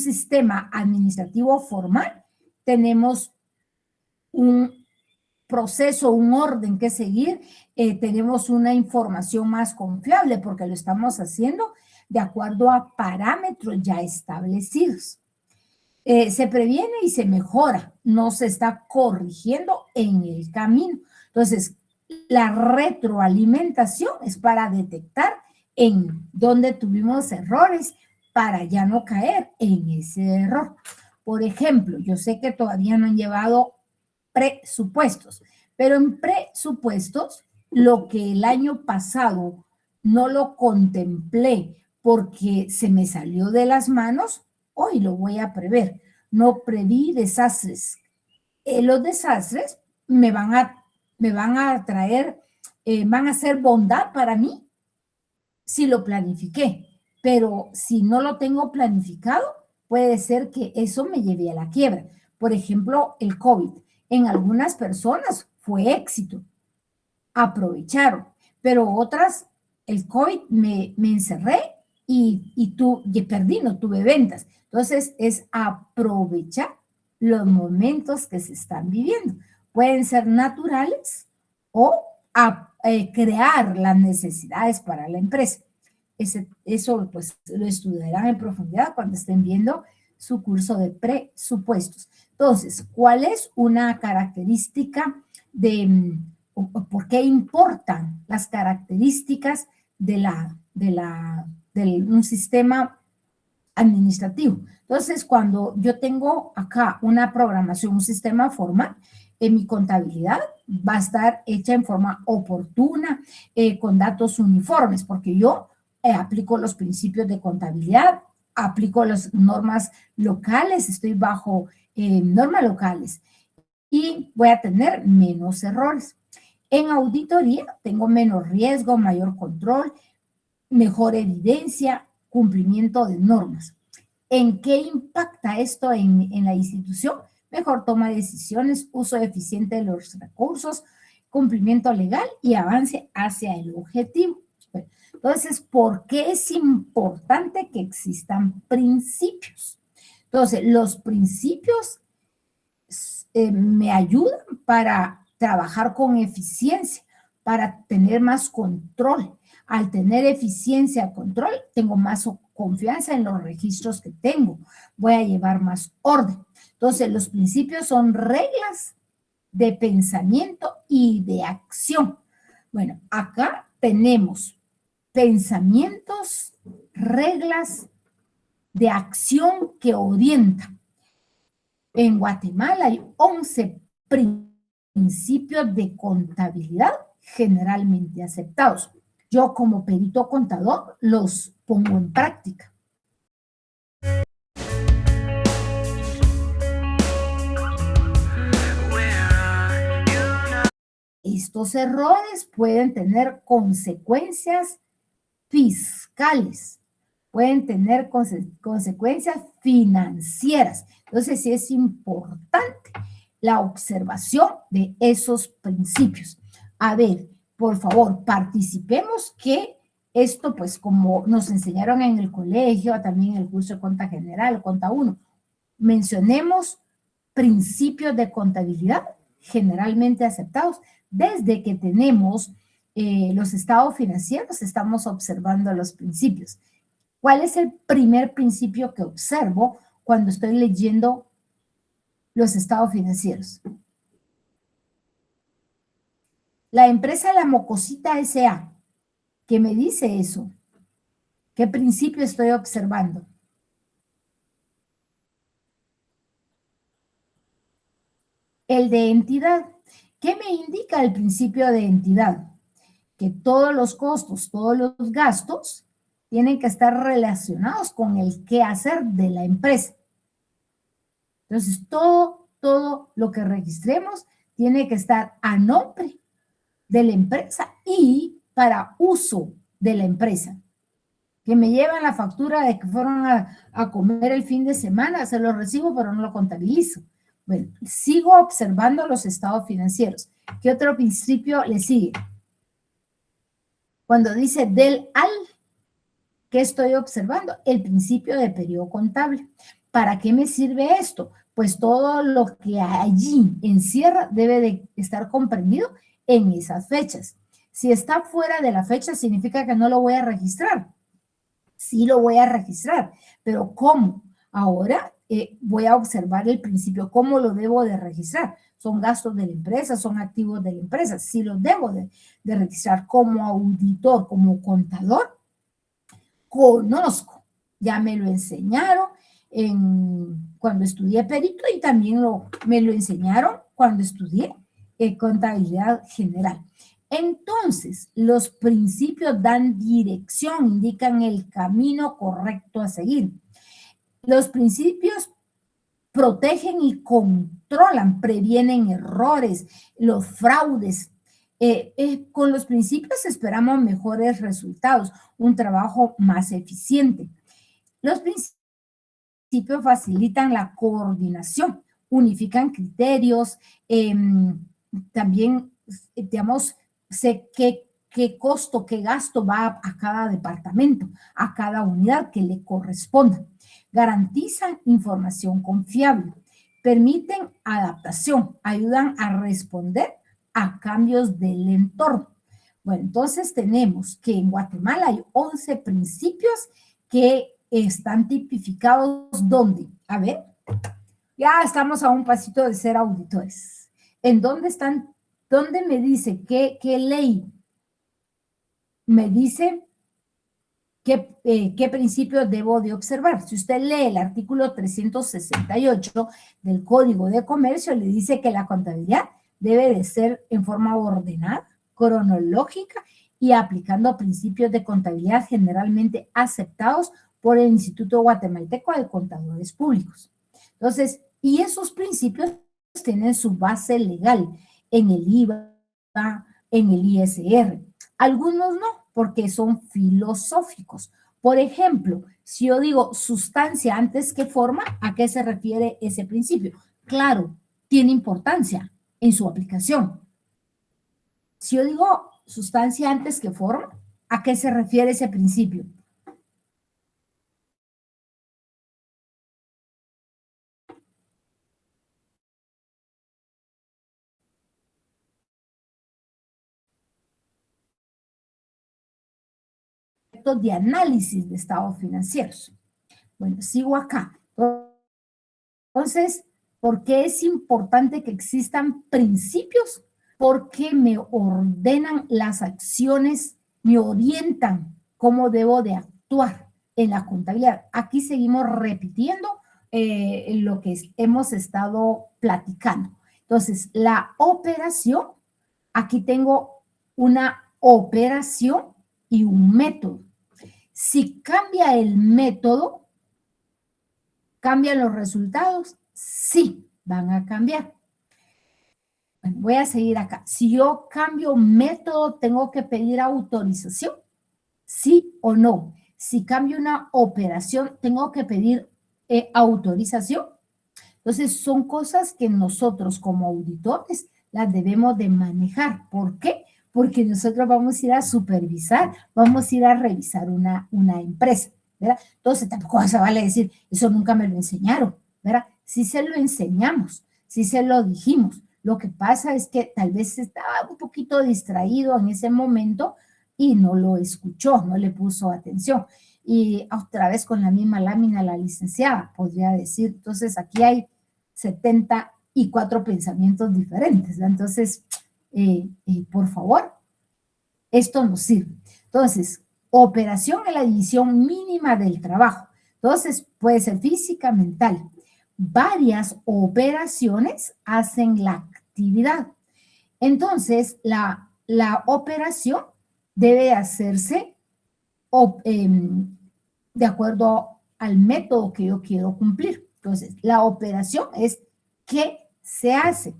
sistema administrativo formal, tenemos un proceso, un orden que seguir, tenemos una información más confiable porque lo estamos haciendo de acuerdo a parámetros ya establecidos. Se previene y se mejora, no se está corrigiendo en el camino. Entonces, la retroalimentación es para detectar en dónde tuvimos errores para ya no caer en ese error. Por ejemplo, yo sé que todavía no han llevado presupuestos, pero en presupuestos, lo que el año pasado no lo contemplé porque se me salió de las manos, hoy lo voy a prever. No preví desastres. Los desastres me van a traer, van a ser bondad para mí si lo planifiqué, pero si no lo tengo planificado, puede ser que eso me lleve a la quiebra. Por ejemplo, el COVID. En algunas personas fue éxito, aprovecharon, pero otras, el COVID me encerré y perdí, no tuve ventas. Entonces, es aprovechar los momentos que se están viviendo. Pueden ser naturales o crear las necesidades para la empresa. Eso pues lo estudiarán en profundidad cuando estén viendo su curso de presupuestos. Entonces, ¿cuál es una característica de por qué importan las características de un sistema administrativo? Entonces, cuando yo tengo acá una programación, un sistema formal, en mi contabilidad va a estar hecha en forma oportuna, con datos uniformes, porque yo aplico los principios de contabilidad, aplico las normas locales, estoy bajo normas locales y voy a tener menos errores. En auditoría tengo menos riesgo, mayor control, mejor evidencia, cumplimiento de normas. ¿En qué impacta esto en la institución? Mejor toma de decisiones, uso eficiente de los recursos, cumplimiento legal y avance hacia el objetivo. Entonces, ¿por qué es importante que existan principios? Entonces, los principios me ayudan para trabajar con eficiencia, para tener más control. Al tener eficiencia, control, tengo más confianza en los registros que tengo. Voy a llevar más orden. Entonces, los principios son reglas de pensamiento y de acción. Bueno, acá tenemos pensamientos, reglas de acción que orientan. En Guatemala hay 11 principios de contabilidad generalmente aceptados. Yo como perito contador los pongo en práctica. Estos errores pueden tener consecuencias fiscales, pueden tener consecuencias financieras. Entonces, sí es importante la observación de esos principios. A ver, por favor, participemos que esto, pues, como nos enseñaron en el colegio, también en el curso de Conta General, Conta 1, mencionemos principios de contabilidad generalmente aceptados. Desde que tenemos los estados financieros, estamos observando los principios. ¿Cuál es el primer principio que observo cuando estoy leyendo los estados financieros? La empresa La Mocosita S.A., ¿qué me dice eso? ¿Qué principio estoy observando? El de entidad. ¿Qué me indica el principio de entidad? Que todos los costos, todos los gastos tienen que estar relacionados con el quehacer de la empresa. Entonces, todo lo que registremos tiene que estar a nombre de la empresa y para uso de la empresa. Que me llevan la factura de que fueron a comer el fin de semana, se lo recibo, pero no lo contabilizo. Bueno, sigo observando los estados financieros. ¿Qué otro principio le sigue? Cuando dice del al, ¿qué estoy observando? El principio de periodo contable. ¿Para qué me sirve esto? Pues todo lo que allí encierra debe de estar comprendido en esas fechas. Si está fuera de la fecha, significa que no lo voy a registrar. Sí lo voy a registrar, pero ¿cómo? Ahora voy a observar el principio, ¿cómo lo debo de registrar? Son gastos de la empresa, son activos de la empresa. Si los debo de registrar como auditor, como contador, conozco, ya me lo enseñaron cuando estudié perito y también me lo enseñaron cuando estudié contabilidad general. Entonces, los principios dan dirección, indican el camino correcto a seguir. Los principios protegen y controlan, previenen errores, los fraudes. Con los principios esperamos mejores resultados, un trabajo más eficiente. Los principios facilitan la coordinación, unifican criterios, también, digamos, sé qué costo, qué gasto va a cada departamento, a cada unidad que le corresponda. Garantizan información confiable, permiten adaptación, ayudan a responder a cambios del entorno. Bueno, entonces tenemos que en Guatemala hay 11 principios que están tipificados. ¿Dónde? A ver, ya estamos a un pasito de ser auditores. ¿En dónde están? ¿Dónde me dice qué ley me dice qué principios debo de observar? Si usted lee el artículo 368 del Código de Comercio, le dice que la contabilidad debe de ser en forma ordenada, cronológica y aplicando principios de contabilidad generalmente aceptados por el Instituto Guatemalteco de Contadores Públicos. Entonces, y esos principios tienen su base legal en el IVA, en el ISR. Algunos no, porque son filosóficos. Por ejemplo, si yo digo sustancia antes que forma, ¿a qué se refiere ese principio? Claro, tiene importancia en su aplicación. Si yo digo sustancia antes que forma, ¿a qué se refiere ese principio? De análisis de estados financieros. Bueno, sigo acá. Entonces, ¿por qué es importante que existan principios? Porque me ordenan las acciones, me orientan cómo debo de actuar en la contabilidad. Aquí seguimos repitiendo lo que hemos estado platicando. Entonces, la operación, aquí tengo una operación y un método. Si cambia el método, ¿cambian los resultados? Sí, van a cambiar. Bueno, voy a seguir acá. Si yo cambio método, ¿tengo que pedir autorización? ¿Sí o no? Si cambio una operación, ¿tengo que pedir autorización? Entonces, son cosas que nosotros como auditores las debemos de manejar. ¿Por qué? Porque nosotros vamos a ir a supervisar, vamos a ir a revisar una empresa, ¿verdad? Entonces, tampoco se vale decir, eso nunca me lo enseñaron, ¿verdad? Sí se lo enseñamos, sí se lo dijimos. Lo que pasa es que tal vez estaba un poquito distraído en ese momento y no lo escuchó, no le puso atención. Y otra vez con la misma lámina la licenciada, podría decir. Entonces, aquí hay 74 pensamientos diferentes, ¿verdad? Entonces, por favor, esto nos sirve. Entonces, operación es la división mínima del trabajo. Entonces, puede ser física, mental. Varias operaciones hacen la actividad. Entonces, la operación debe hacerse de acuerdo al método que yo quiero cumplir. Entonces, la operación es qué se hace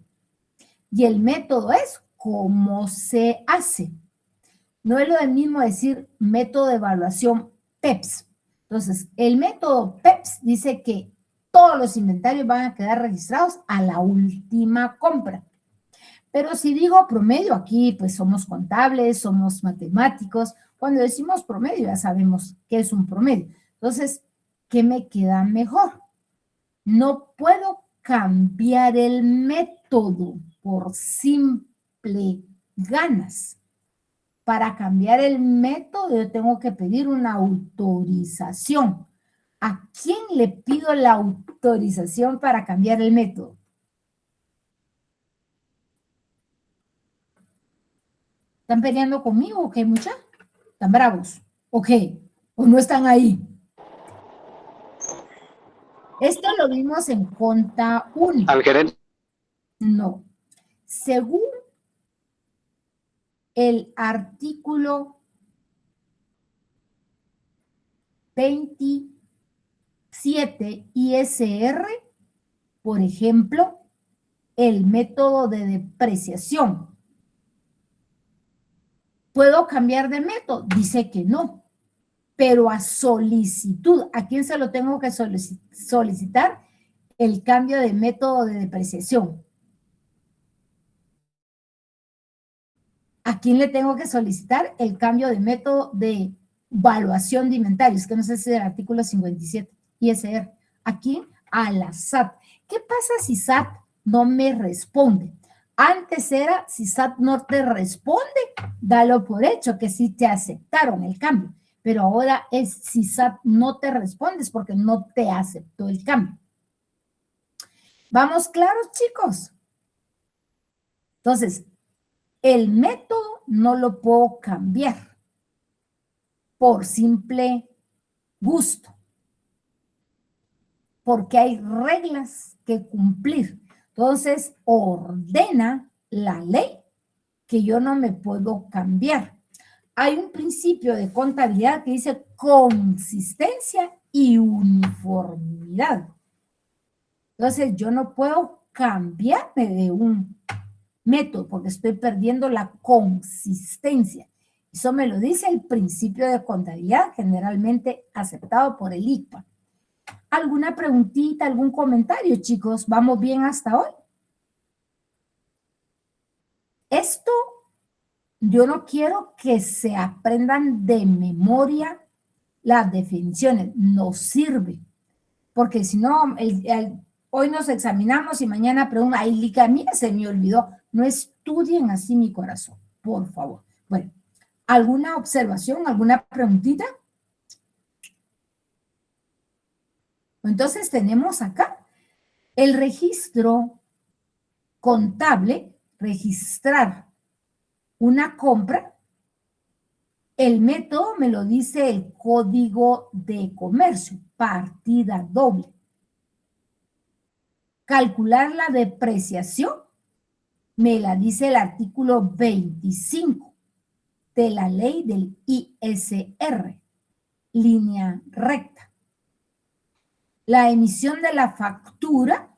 y el método es cómo se hace. No es lo mismo decir método de evaluación PEPS. Entonces, el método PEPS dice que todos los inventarios van a quedar registrados a la última compra. Pero si digo promedio, aquí pues somos contables, somos matemáticos. Cuando decimos promedio ya sabemos qué es un promedio. Entonces, ¿qué me queda mejor? no puedo cambiar el método por simple ganas. Para cambiar el método yo tengo que pedir una autorización. ¿A quién le pido la autorización para cambiar el método? ¿Están peleando conmigo o qué, mucha? ¿Están bravos? ¿O qué? ¿O no están ahí? Esto lo vimos en conta 1. Al gerente. No. Según el artículo 27 ISR, por ejemplo, el método de depreciación. ¿Puedo cambiar de método? Dice que no. Pero a solicitud, ¿a quién se lo tengo que solicitar? El cambio de método de depreciación. ¿A quién le tengo que solicitar el cambio de método de evaluación de inventarios? Que no sé si es el artículo 57 ISR. ¿A quién? A la SAT. ¿Qué pasa si SAT no me responde? Antes era, si SAT no te responde, dalo por hecho, que sí te aceptaron el cambio. Pero ahora es si SAT no te responde, es porque no te aceptó el cambio. ¿Vamos claros, chicos? Entonces, el método no lo puedo cambiar por simple gusto, porque hay reglas que cumplir. Entonces, ordena la ley que yo no me puedo cambiar. Hay un principio de contabilidad que dice consistencia y uniformidad. Entonces, yo no puedo cambiarme de un método porque estoy perdiendo la consistencia. Eso me lo dice el principio de contabilidad generalmente aceptado por el ICPA. ¿Alguna preguntita, algún comentario, chicos? ¿Vamos bien hasta hoy? Esto yo no quiero que se aprendan de memoria las definiciones, no sirve, porque si no, hoy nos examinamos y mañana preguntan, ay, Lica, mira, se me olvidó. No estudien así mi corazón, por favor. Bueno, ¿alguna observación, alguna preguntita? Entonces tenemos acá el registro contable, registrar una compra. El método me lo dice el Código de Comercio, partida doble. Calcular la depreciación me la dice el artículo 25 de la ley del ISR, línea recta. La emisión de la factura,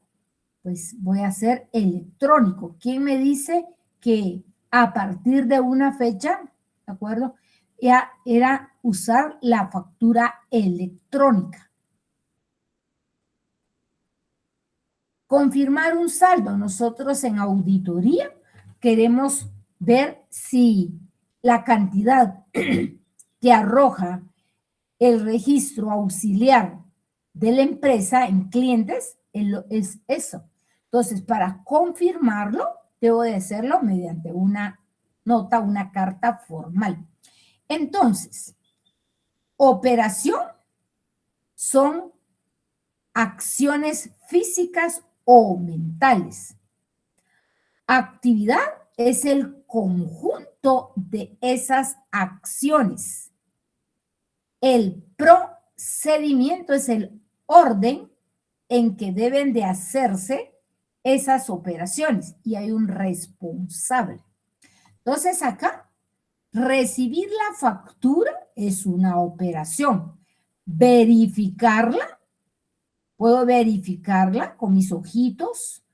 pues voy a hacer electrónico. ¿Quién me dice que a partir de una fecha, de acuerdo, ya era usar la factura electrónica? Confirmar un saldo. Nosotros en auditoría queremos ver si la cantidad que arroja el registro auxiliar de la empresa en clientes es eso. Entonces, para confirmarlo, debo de hacerlo mediante una nota, una carta formal. Entonces, operación son acciones físicas o mentales. Actividad es el conjunto de esas acciones. El procedimiento es el orden en que deben de hacerse esas operaciones y hay un responsable. Entonces acá, recibir la factura es una operación. Verificarla, puedo verificarla con mis ojitos.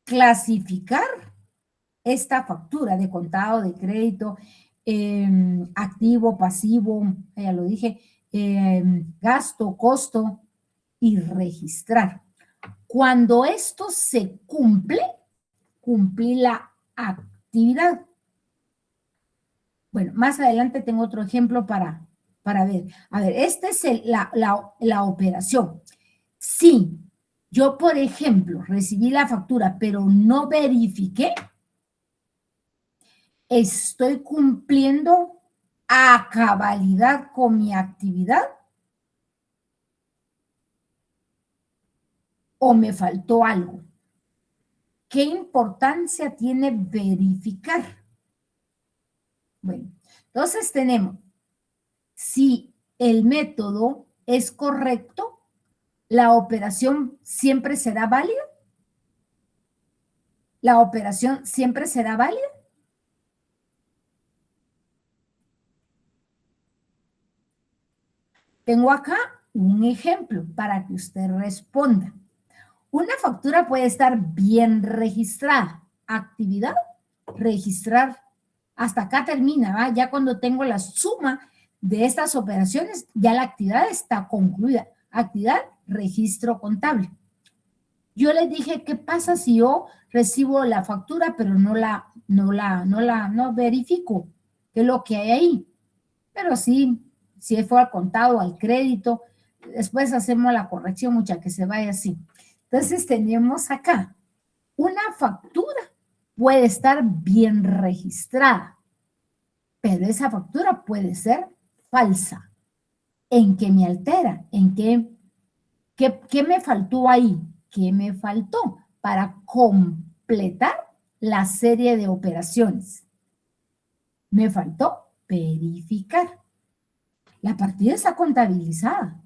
Clasificar esta factura de contado, de crédito, activo, pasivo, ya lo dije, gasto, costo y registrar. Cuando esto se cumple, cumplí la actividad. Bueno, más adelante tengo otro ejemplo para ver. A ver, esta es la operación. Si yo, por ejemplo, recibí la factura, pero no verifiqué, ¿estoy cumpliendo a cabalidad con mi actividad? ¿O me faltó algo? ¿Qué importancia tiene verificar? Bueno, entonces tenemos, si el método es correcto, ¿la operación siempre será válida? ¿La operación siempre será válida? Tengo acá un ejemplo para que usted responda. Una factura puede estar bien registrada. Actividad, registrar. Hasta acá termina, ¿va? Ya cuando tengo la suma de estas operaciones, ya la actividad está concluida. Actividad, registro contable. Yo les dije, ¿qué pasa si yo recibo la factura, pero no verifico qué es lo que hay ahí? Pero sí, si fue al contado, al crédito, después hacemos la corrección, mucha que se vaya así. Entonces tenemos acá, una factura puede estar bien registrada, pero esa factura puede ser falsa. ¿En qué me altera? ¿En qué me faltó ahí? ¿Qué me faltó para completar la serie de operaciones? Me faltó verificar. La partida está contabilizada.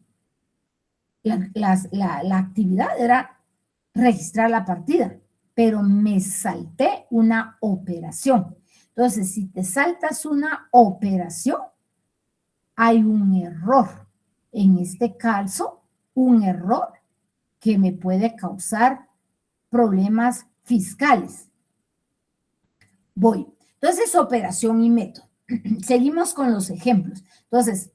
La actividad era registrar la partida, pero me salté una operación. Entonces, si te saltas una operación, hay un error. En este caso, un error que me puede causar problemas fiscales. Voy. Entonces, operación y método. Seguimos con los ejemplos. Entonces,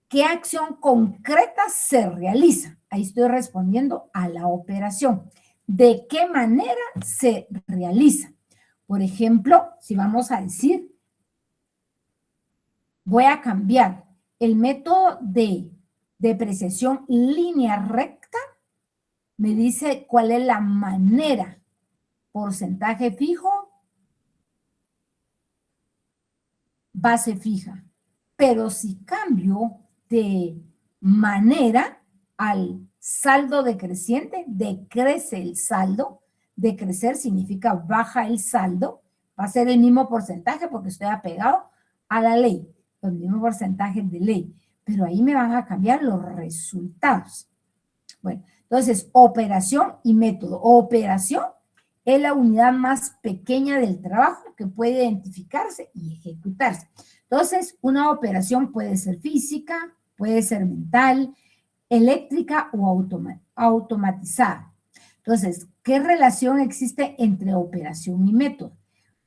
¿qué acción concreta se realiza? Ahí estoy respondiendo a la operación. ¿De qué manera se realiza? Por ejemplo, si vamos a decir, voy a cambiar el método de depreciación línea recta, me dice cuál es la manera, porcentaje fijo, base fija. Pero si cambio de manera al saldo decreciente, decrece el saldo. Decrecer significa baja el saldo. Va a ser el mismo porcentaje porque estoy apegado a la ley, el mismo porcentaje de ley. Pero ahí me van a cambiar los resultados. Bueno, entonces, operación y método. Operación es la unidad más pequeña del trabajo que puede identificarse y ejecutarse. Entonces, una operación puede ser física, puede ser mental, eléctrica o automatizada. Entonces, ¿qué relación existe entre operación y método?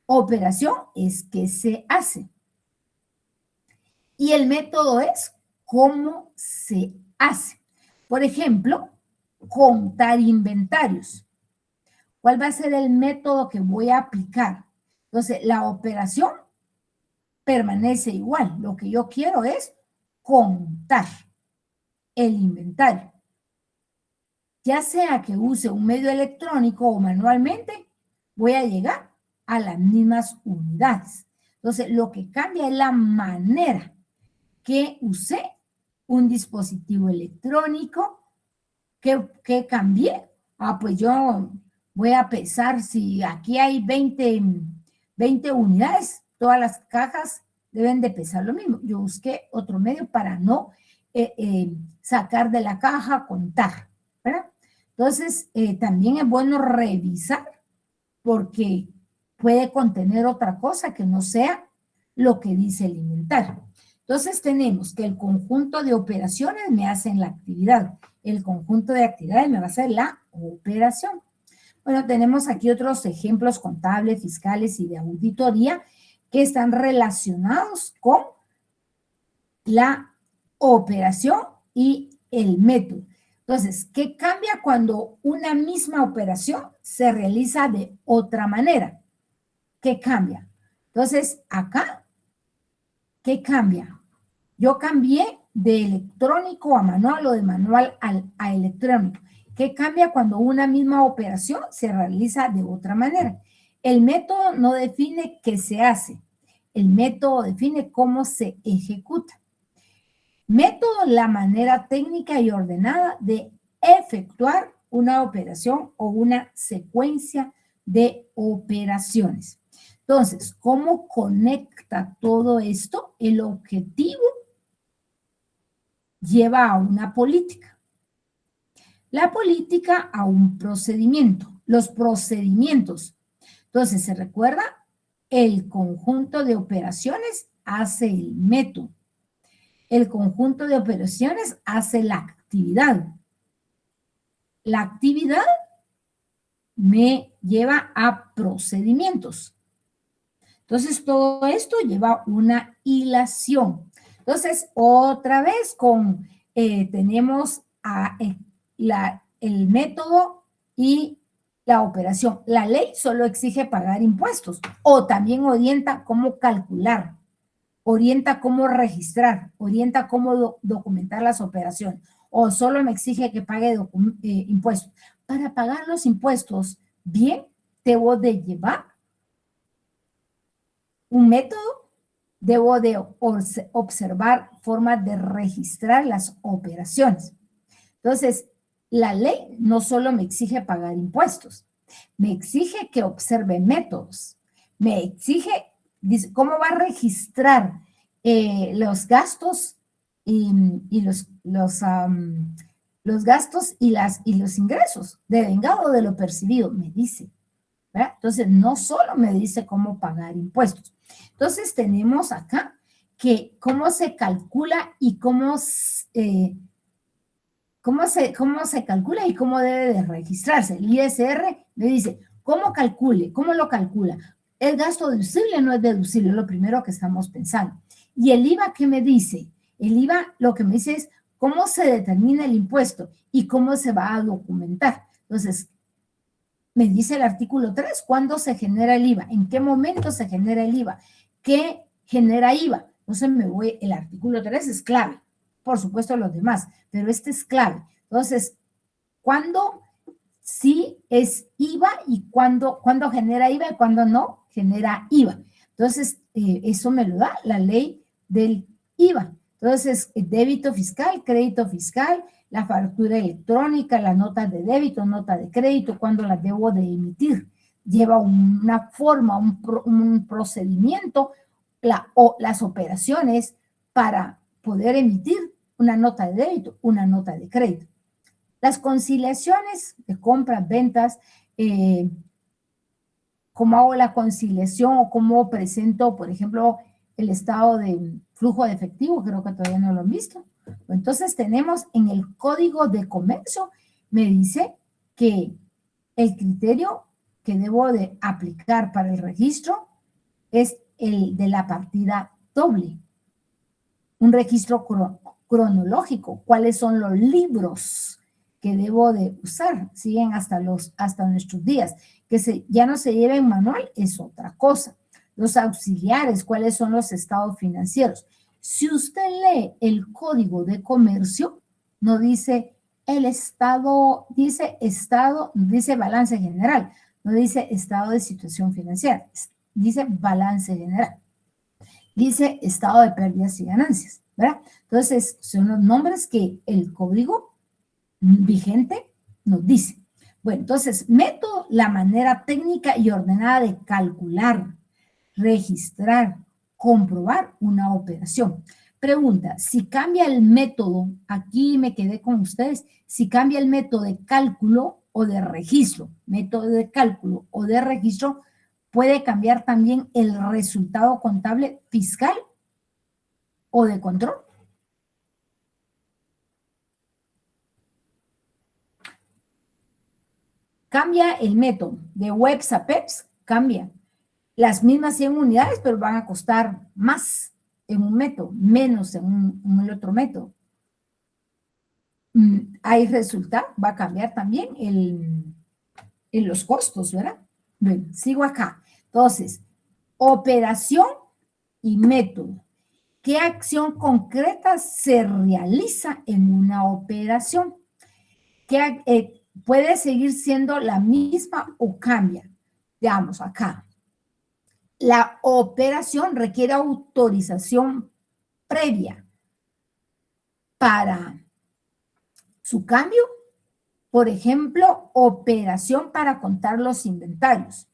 Operación es qué se hace. Y el método es cómo se hace. Por ejemplo, contar inventarios. ¿Cuál va a ser el método que voy a aplicar? Entonces, la operación permanece igual. Lo que yo quiero es contar el inventario. Ya sea que use un medio electrónico o manualmente, voy a llegar a las mismas unidades. Entonces, lo que cambia es la manera que usé un dispositivo electrónico, que cambié. Pues yo voy a pesar, si aquí hay 20 unidades, todas las cajas deben de pesar lo mismo. Yo busqué otro medio para no sacar de la caja, contar, ¿verdad? Entonces, también es bueno revisar porque puede contener otra cosa que no sea lo que dice el inventario. Entonces tenemos que el conjunto de operaciones me hacen la actividad, el conjunto de actividades me va a hacer la operación. Bueno, tenemos aquí otros ejemplos contables, fiscales y de auditoría que están relacionados con la operación y el método. Entonces, ¿qué cambia cuando una misma operación se realiza de otra manera? ¿Qué cambia? Entonces, acá, ¿qué cambia? Yo cambié de electrónico a manual o de manual a electrónico. ¿Qué cambia cuando una misma operación se realiza de otra manera? El método no define qué se hace. El método define cómo se ejecuta. Método, la manera técnica y ordenada de efectuar una operación o una secuencia de operaciones. Entonces, ¿cómo conecta todo esto? El objetivo lleva a una política. La política a un procedimiento. Los procedimientos. Entonces, ¿se recuerda? El conjunto de operaciones hace el método. El conjunto de operaciones hace la actividad. La actividad me lleva a procedimientos. Entonces, todo esto lleva una hilación. Entonces, otra vez tenemos el método y la operación. La ley solo exige pagar impuestos o también orienta cómo calcular, orienta cómo registrar, orienta cómo documentar las operaciones o solo me exige que pague impuestos. Para pagar los impuestos, bien, debo de llevar un método, debo de observar formas de registrar las operaciones. Entonces, la ley no solo me exige pagar impuestos, me exige que observe métodos, me exige cómo va a registrar los gastos y los gastos y los ingresos de vengado de lo percibido, me dice. ¿Verdad? Entonces, no solo me dice cómo pagar impuestos. Entonces, tenemos acá que cómo se calcula y cómo se calcula y cómo debe de registrarse. El ISR me dice, ¿cómo calcule? ¿Cómo lo calcula? ¿Es gasto deducible? No es deducible, es lo primero que estamos pensando. ¿Y el IVA qué me dice? El IVA lo que me dice es cómo se determina el impuesto y cómo se va a documentar. Entonces, me dice el artículo 3, ¿cuándo se genera el IVA? ¿En qué momento se genera el IVA? ¿Qué genera IVA? Entonces el artículo 3 es clave. Por supuesto los demás, pero este es clave. Entonces, ¿cuándo sí es IVA y cuándo genera IVA y cuándo no genera IVA? Entonces, eso me lo da la ley del IVA. Entonces, débito fiscal, crédito fiscal, la factura electrónica, las notas de débito, nota de crédito, cuándo las debo de emitir. Lleva una forma, un procedimiento, las operaciones para poder emitir una nota de débito, una nota de crédito. Las conciliaciones de compras, ventas, cómo hago la conciliación o cómo presento, por ejemplo, el estado de flujo de efectivo, creo que todavía no lo han visto. Entonces tenemos en el Código de Comercio, me dice que el criterio que debo de aplicar para el registro es el de la partida doble. Un registro cronológico, cuáles son los libros que debo de usar, siguen hasta nuestros días. Que ya no se lleve en manual es otra cosa. Los auxiliares, cuáles son los estados financieros. Si usted lee el Código de Comercio, no dice el estado, dice balance general, no dice estado de situación financiera, dice balance general, dice estado de pérdidas y ganancias, ¿verdad? Entonces, son los nombres que el código vigente nos dice. Bueno, entonces, método, la manera técnica y ordenada de calcular, registrar, comprobar una operación. Pregunta, si cambia el método, aquí me quedé con ustedes, si cambia el método de cálculo o de registro, método de cálculo o de registro, puede cambiar también el resultado contable fiscal o de control. Cambia el método de WEPS a PEPS, cambia. Las mismas 100 unidades, pero van a costar más en un método, menos en el otro método. Hay resultado, va a cambiar también en los costos, ¿verdad? Bueno, sigo acá. Entonces, operación y método. ¿Qué acción concreta se realiza en una operación? puede seguir siendo la misma o cambia. Veamos acá. La operación requiere autorización previa para su cambio. Por ejemplo, operación para contar los inventarios.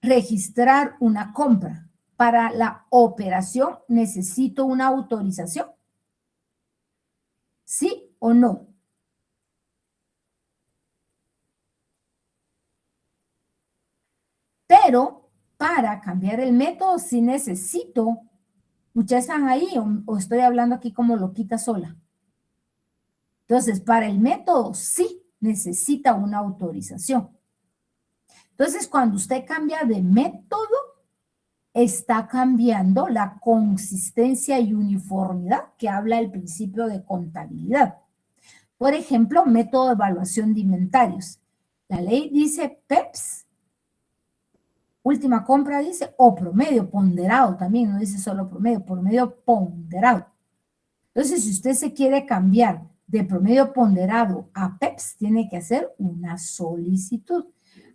Registrar una compra. Para la operación necesito una autorización. ¿Sí o no? Pero para cambiar el método sí necesito. ¿Ustedes están ahí o estoy hablando aquí como loquita sola? Entonces, para el método sí necesita una autorización. Entonces, cuando usted cambia de método, está cambiando la consistencia y uniformidad que habla el principio de contabilidad. Por ejemplo, método de evaluación de inventarios. La ley dice PEPS, última compra dice, o promedio ponderado también, no dice solo promedio ponderado. Entonces, si usted se quiere cambiar de promedio ponderado a PEPS, tiene que hacer una solicitud.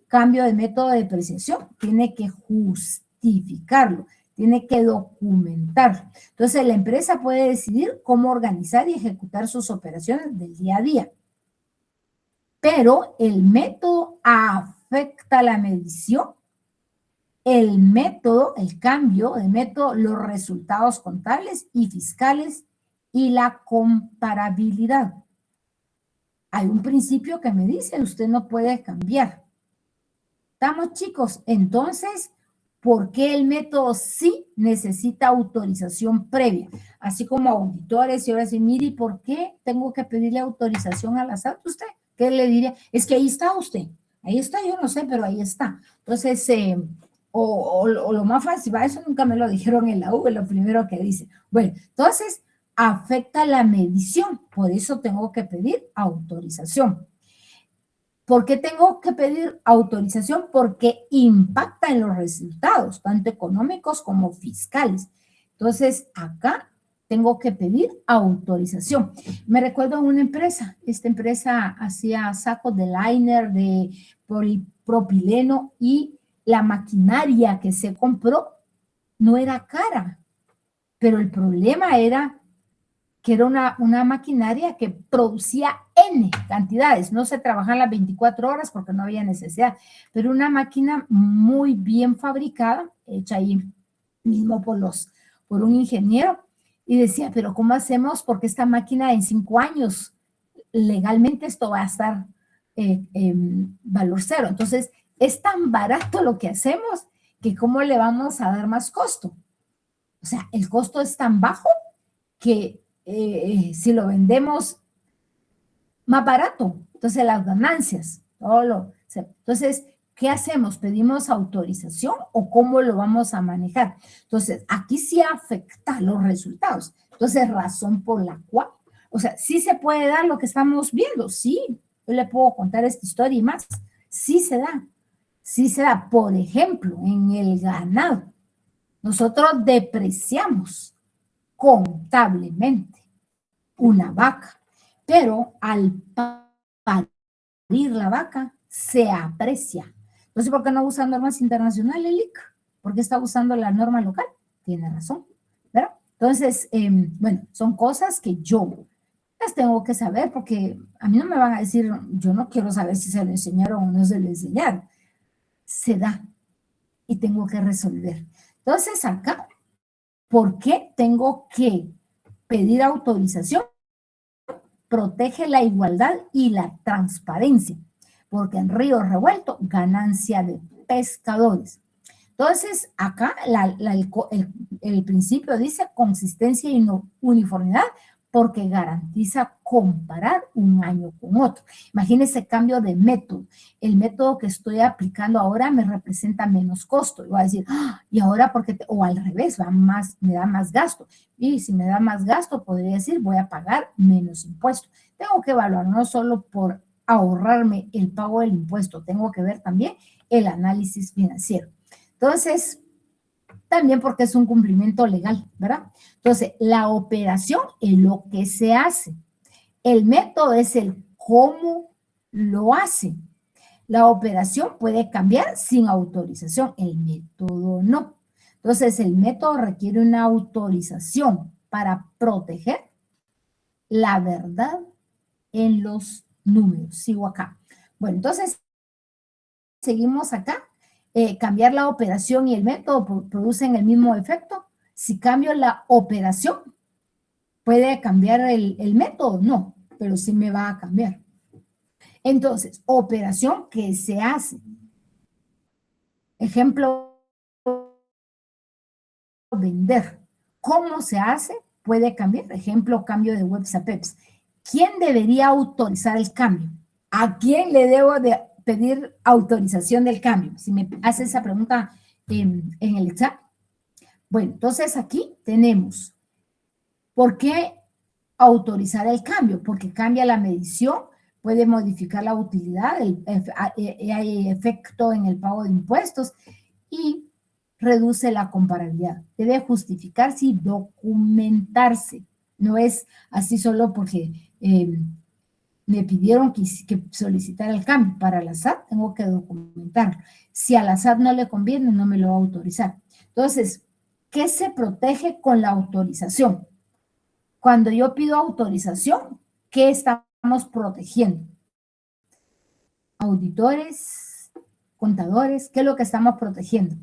Cambio de método de depreciación, tiene que justificarlo, tiene que documentarlo. Entonces, la empresa puede decidir cómo organizar y ejecutar sus operaciones del día a día. Pero el método afecta la medición, el método, el cambio de método, los resultados contables y fiscales y la comparabilidad. Hay un principio que me dice, usted no puede cambiar. ¿Estamos, chicos? Entonces, ¿por qué el método sí necesita autorización previa? Así como auditores, y ahora sí, mire, ¿por qué tengo que pedirle autorización a la SAT? ¿Usted qué le diría? Es que ahí está usted. Ahí está, yo no sé, pero ahí está. Entonces, o lo más fácil, eso nunca me lo dijeron en la U, lo primero que dice. Bueno, entonces, afecta la medición, por eso tengo que pedir autorización. ¿Por qué tengo que pedir autorización? Porque impacta en los resultados, tanto económicos como fiscales. Entonces, acá tengo que pedir autorización. Me recuerdo a una empresa, esta empresa hacía sacos de liner, de polipropileno y la maquinaria que se compró no era cara, pero el problema era que era una maquinaria que producía N cantidades, no se trabajaban las 24 horas porque no había necesidad, pero una máquina muy bien fabricada, hecha ahí mismo por un ingeniero, y decía, pero ¿cómo hacemos? Porque esta máquina en 5 años, legalmente esto va a estar valor cero. Entonces, es tan barato lo que hacemos que ¿cómo le vamos a dar más costo? O sea, el costo es tan bajo que si lo vendemos más barato, entonces las ganancias, entonces, ¿qué hacemos? ¿Pedimos autorización o cómo lo vamos a manejar? Entonces, aquí sí afecta los resultados. Entonces, razón por la cual, o sea, sí se puede dar lo que estamos viendo, sí, yo le puedo contar esta historia y más, sí se da, sí se da. Por ejemplo, en el ganado, nosotros depreciamos contablemente una vaca, pero al parir la vaca se aprecia. Entonces, ¿por qué no usa normas internacionales, LIC? ¿Por qué está usando la norma local? Tiene razón, ¿verdad? Entonces, bueno, son cosas que yo las tengo que saber porque a mí no me van a decir, yo no quiero saber si se lo enseñaron o no se lo enseñaron. Se da y tengo que resolver. Entonces, acá, ¿por qué tengo que pedir autorización? Protege la igualdad y la transparencia, porque en río revuelto, ganancia de pescadores. Entonces, acá el principio dice consistencia y uniformidad, porque garantiza comparar un año con otro. Imagínense cambio de método. El método que estoy aplicando ahora me representa menos costo. Y voy a decir, y ahora porque, o al revés, me da más gasto. Y si me da más gasto, podría decir, voy a pagar menos impuesto. Tengo que evaluar no solo por ahorrarme el pago del impuesto, tengo que ver también el análisis financiero. Entonces, también porque es un cumplimiento legal, ¿verdad? Entonces, la operación es lo que se hace. El método es el cómo lo hace. La operación puede cambiar sin autorización, el método no. Entonces, el método requiere una autorización para proteger la verdad en los números. Sigo acá. Bueno, entonces, seguimos acá. Cambiar la operación y el método producen el mismo efecto. Si cambio la operación, ¿puede cambiar el método? No, pero sí me va a cambiar. Entonces, operación que se hace. Ejemplo, vender. ¿Cómo se hace? Puede cambiar. Ejemplo, cambio de webs a PEPs. ¿Quién debería autorizar el cambio? ¿A quién le debo de pedir autorización del cambio? Si me hace esa pregunta en el examen. Bueno, entonces aquí tenemos, ¿por qué autorizar el cambio? Porque cambia la medición, puede modificar la utilidad, hay efecto en el pago de impuestos y reduce la comparabilidad. Debe justificarse y documentarse. No es así solo porque me pidieron que solicitara el cambio. Para la SAT tengo que documentarlo. Si a la SAT no le conviene, no me lo va a autorizar. Entonces, ¿qué se protege con la autorización? Cuando yo pido autorización, ¿qué estamos protegiendo? Auditores, contadores, ¿qué es lo que estamos protegiendo?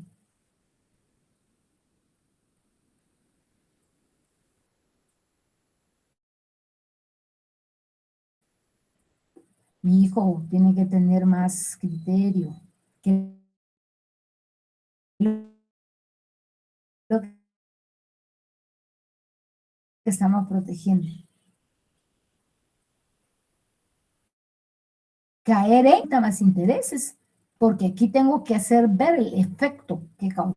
Mi hijo tiene que tener más criterio. ¿Qué es lo que estamos protegiendo? Caer en más intereses, porque aquí tengo que hacer ver el efecto que causó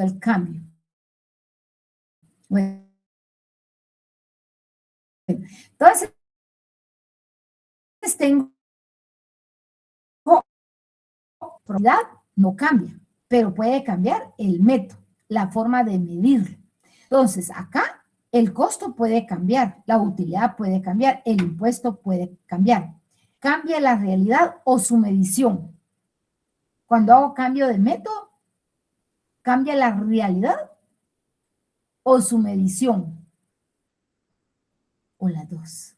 el cambio. Bueno, entonces tengo probabilidad, no cambia, pero puede cambiar el método, la forma de medirlo. Entonces, acá el costo puede cambiar, la utilidad puede cambiar, el impuesto puede cambiar. Cambia la realidad o su medición. Cuando hago cambio de método, cambia la realidad o su medición. O las dos.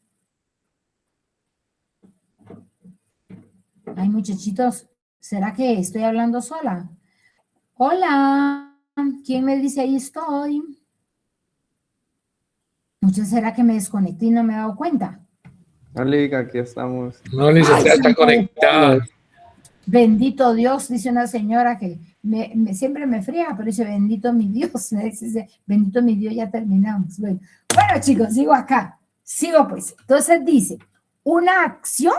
Ay, muchachitos, ¿será que estoy hablando sola? Hola, ¿quién me dice ahí estoy? Muchas será que me desconecté y no me he dado cuenta. Hola, aquí estamos. No, licenciada, está conectada. Bendito Dios, dice una señora que siempre me friega, pero dice, bendito mi Dios, me dice, bendito mi Dios, ya terminamos. Bueno, chicos, sigo acá, sigo pues. Entonces dice, una acción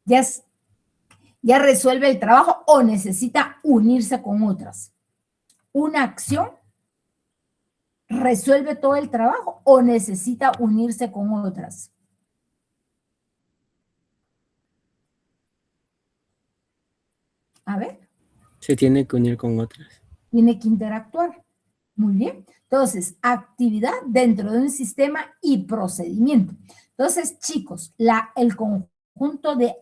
ya resuelve el trabajo o necesita unirse con otras. Una acción resuelve todo el trabajo o necesita unirse con otras. A ver. Se tiene que unir con otras. Tiene que interactuar. Muy bien. Entonces, actividad dentro de un sistema y procedimiento. Entonces, chicos, el conjunto de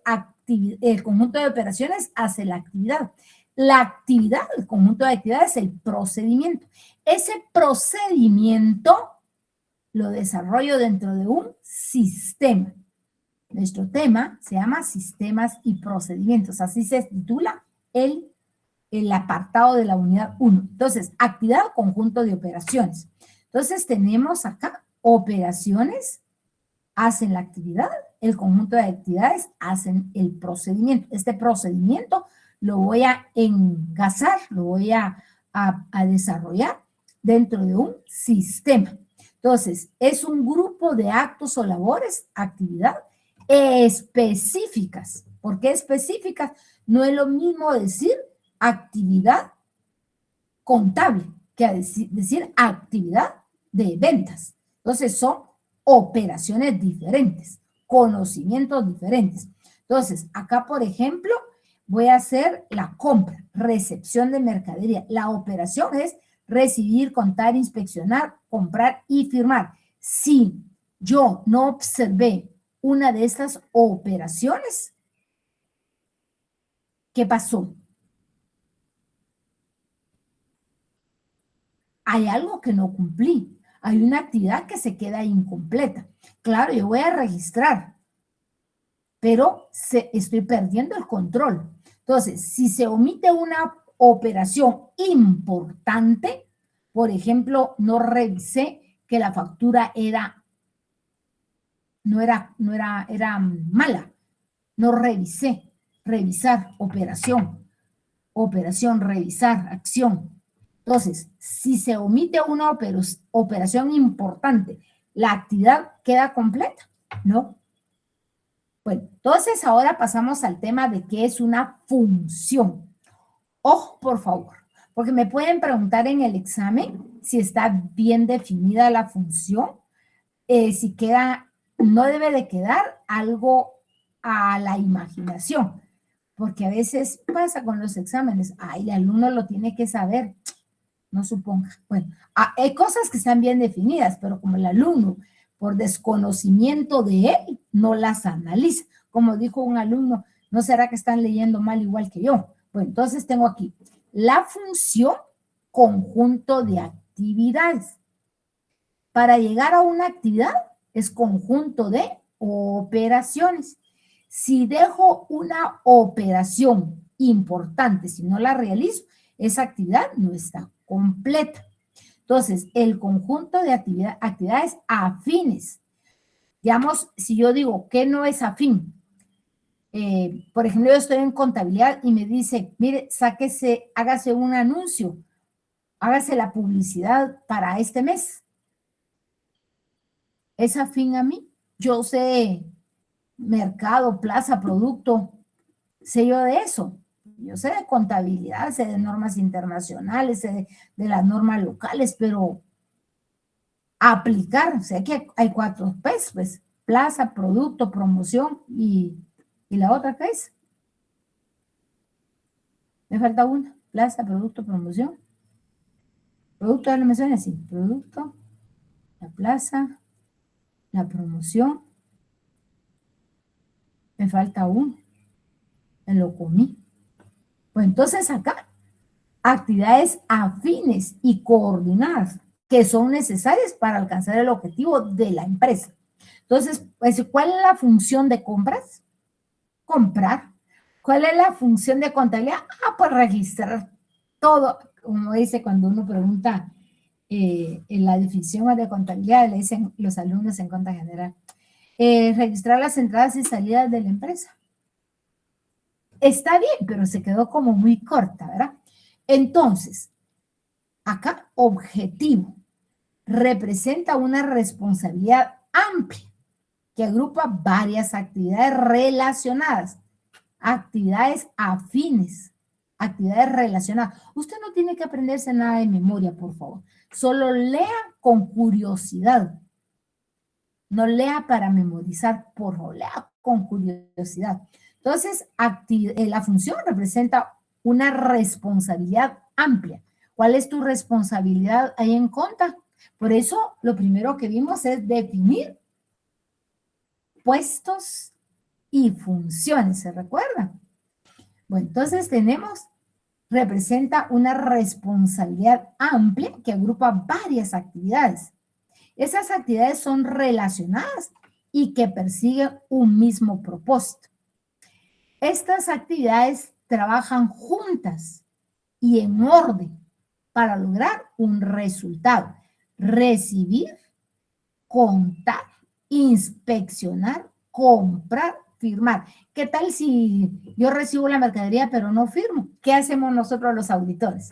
operaciones hace la actividad. La actividad, el conjunto de actividades, es el procedimiento. Ese procedimiento lo desarrollo dentro de un sistema. Nuestro tema se llama sistemas y procedimientos. Así se titula el apartado de la unidad 1. Entonces, actividad o conjunto de operaciones. Entonces, tenemos acá operaciones, hacen la actividad, el conjunto de actividades hacen el procedimiento. Este procedimiento lo voy a engasar, lo voy a desarrollar dentro de un sistema. Entonces, es un grupo de actos o labores, actividad, específicas. ¿Por qué específicas? No es lo mismo decir actividad contable que decir actividad de ventas. Entonces, son operaciones diferentes, conocimientos diferentes. Entonces, acá, por ejemplo, voy a hacer la compra, recepción de mercadería. La operación es recibir, contar, inspeccionar, comprar y firmar. Si yo no observé una de estas operaciones, ¿qué pasó? Hay algo que no cumplí. Hay una actividad que se queda incompleta. Claro, yo voy a registrar, pero estoy perdiendo el control. Entonces, si se omite una operación importante, por ejemplo, no revisé que la factura era mala. No revisé. Revisar, operación, revisar, acción. Entonces, si se omite una operación importante, ¿la actividad queda completa? No. Bueno, entonces ahora pasamos al tema de qué es una función. Ojo, por favor, porque me pueden preguntar en el examen si está bien definida la función, si queda, no debe de quedar algo a la imaginación, porque a veces pasa con los exámenes, el alumno lo tiene que saber, no suponga. Bueno, hay cosas que están bien definidas, pero como el alumno, por desconocimiento de él, no las analiza. Como dijo un alumno, ¿no será que están leyendo mal igual que yo? Bueno, entonces tengo aquí la función conjunto de actividades. Para llegar a una actividad es conjunto de operaciones. Si dejo una operación importante, si no la realizo, esa actividad no está completa. Entonces, el conjunto de actividades afines. Digamos, si yo digo que no es afín, por ejemplo, yo estoy en contabilidad y me dice, mire, hágase un anuncio, hágase la publicidad para este mes. ¿Es afín a mí? Yo sé mercado, plaza, producto, sé yo de eso. Yo sé de contabilidad, sé de normas internacionales, sé de las normas locales, pero aplicar, sé que hay 4 P's, pues, plaza, producto, promoción y la otra ¿qué es? Me falta una, plaza, producto, promoción. Producto, ya lo mencioné así, producto, la plaza, la promoción. Me falta uno, me lo comí. Pues entonces acá, actividades afines y coordinadas que son necesarias para alcanzar el objetivo de la empresa. Entonces, pues, ¿cuál es la función de compras? Comprar. ¿Cuál es la función de contabilidad? Pues registrar todo, como dice cuando uno pregunta en la definición de contabilidad, le dicen los alumnos en cuenta general, registrar las entradas y salidas de la empresa. Está bien, pero se quedó como muy corta, ¿verdad? Entonces, acá, objetivo representa una responsabilidad amplia que agrupa varias actividades relacionadas, actividades afines, actividades relacionadas. Usted no tiene que aprenderse nada de memoria, por favor. Solo lea con curiosidad. No lea para memorizar, por favor, lea con curiosidad. Entonces, la función representa una responsabilidad amplia. ¿Cuál es tu responsabilidad ahí en conta? Por eso, lo primero que vimos es definir puestos y funciones, ¿se recuerda? Bueno, entonces representa una responsabilidad amplia que agrupa varias actividades. Esas actividades son relacionadas y que persiguen un mismo propósito. Estas actividades trabajan juntas y en orden para lograr un resultado. Recibir, contar, inspeccionar, comprar, firmar. ¿Qué tal si yo recibo la mercadería pero no firmo? ¿Qué hacemos nosotros los auditores?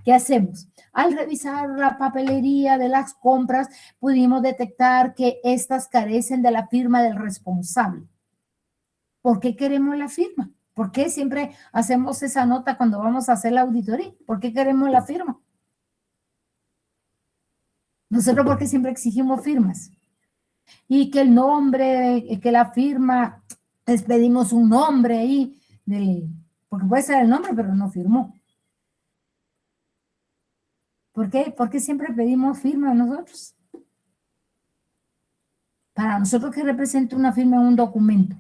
¿Qué hacemos? Al revisar la papelería de las compras, pudimos detectar que estas carecen de la firma del responsable. ¿Por qué queremos la firma? ¿Por qué siempre hacemos esa nota cuando vamos a hacer la auditoría? ¿Por qué queremos la firma? Nosotros, ¿por qué siempre exigimos firmas? Y que el nombre, que la firma, les pedimos un nombre ahí, porque puede ser el nombre, pero no firmó. ¿Por qué? ¿Por qué siempre pedimos firma nosotros? Para nosotros, ¿qué representa una firma en un documento?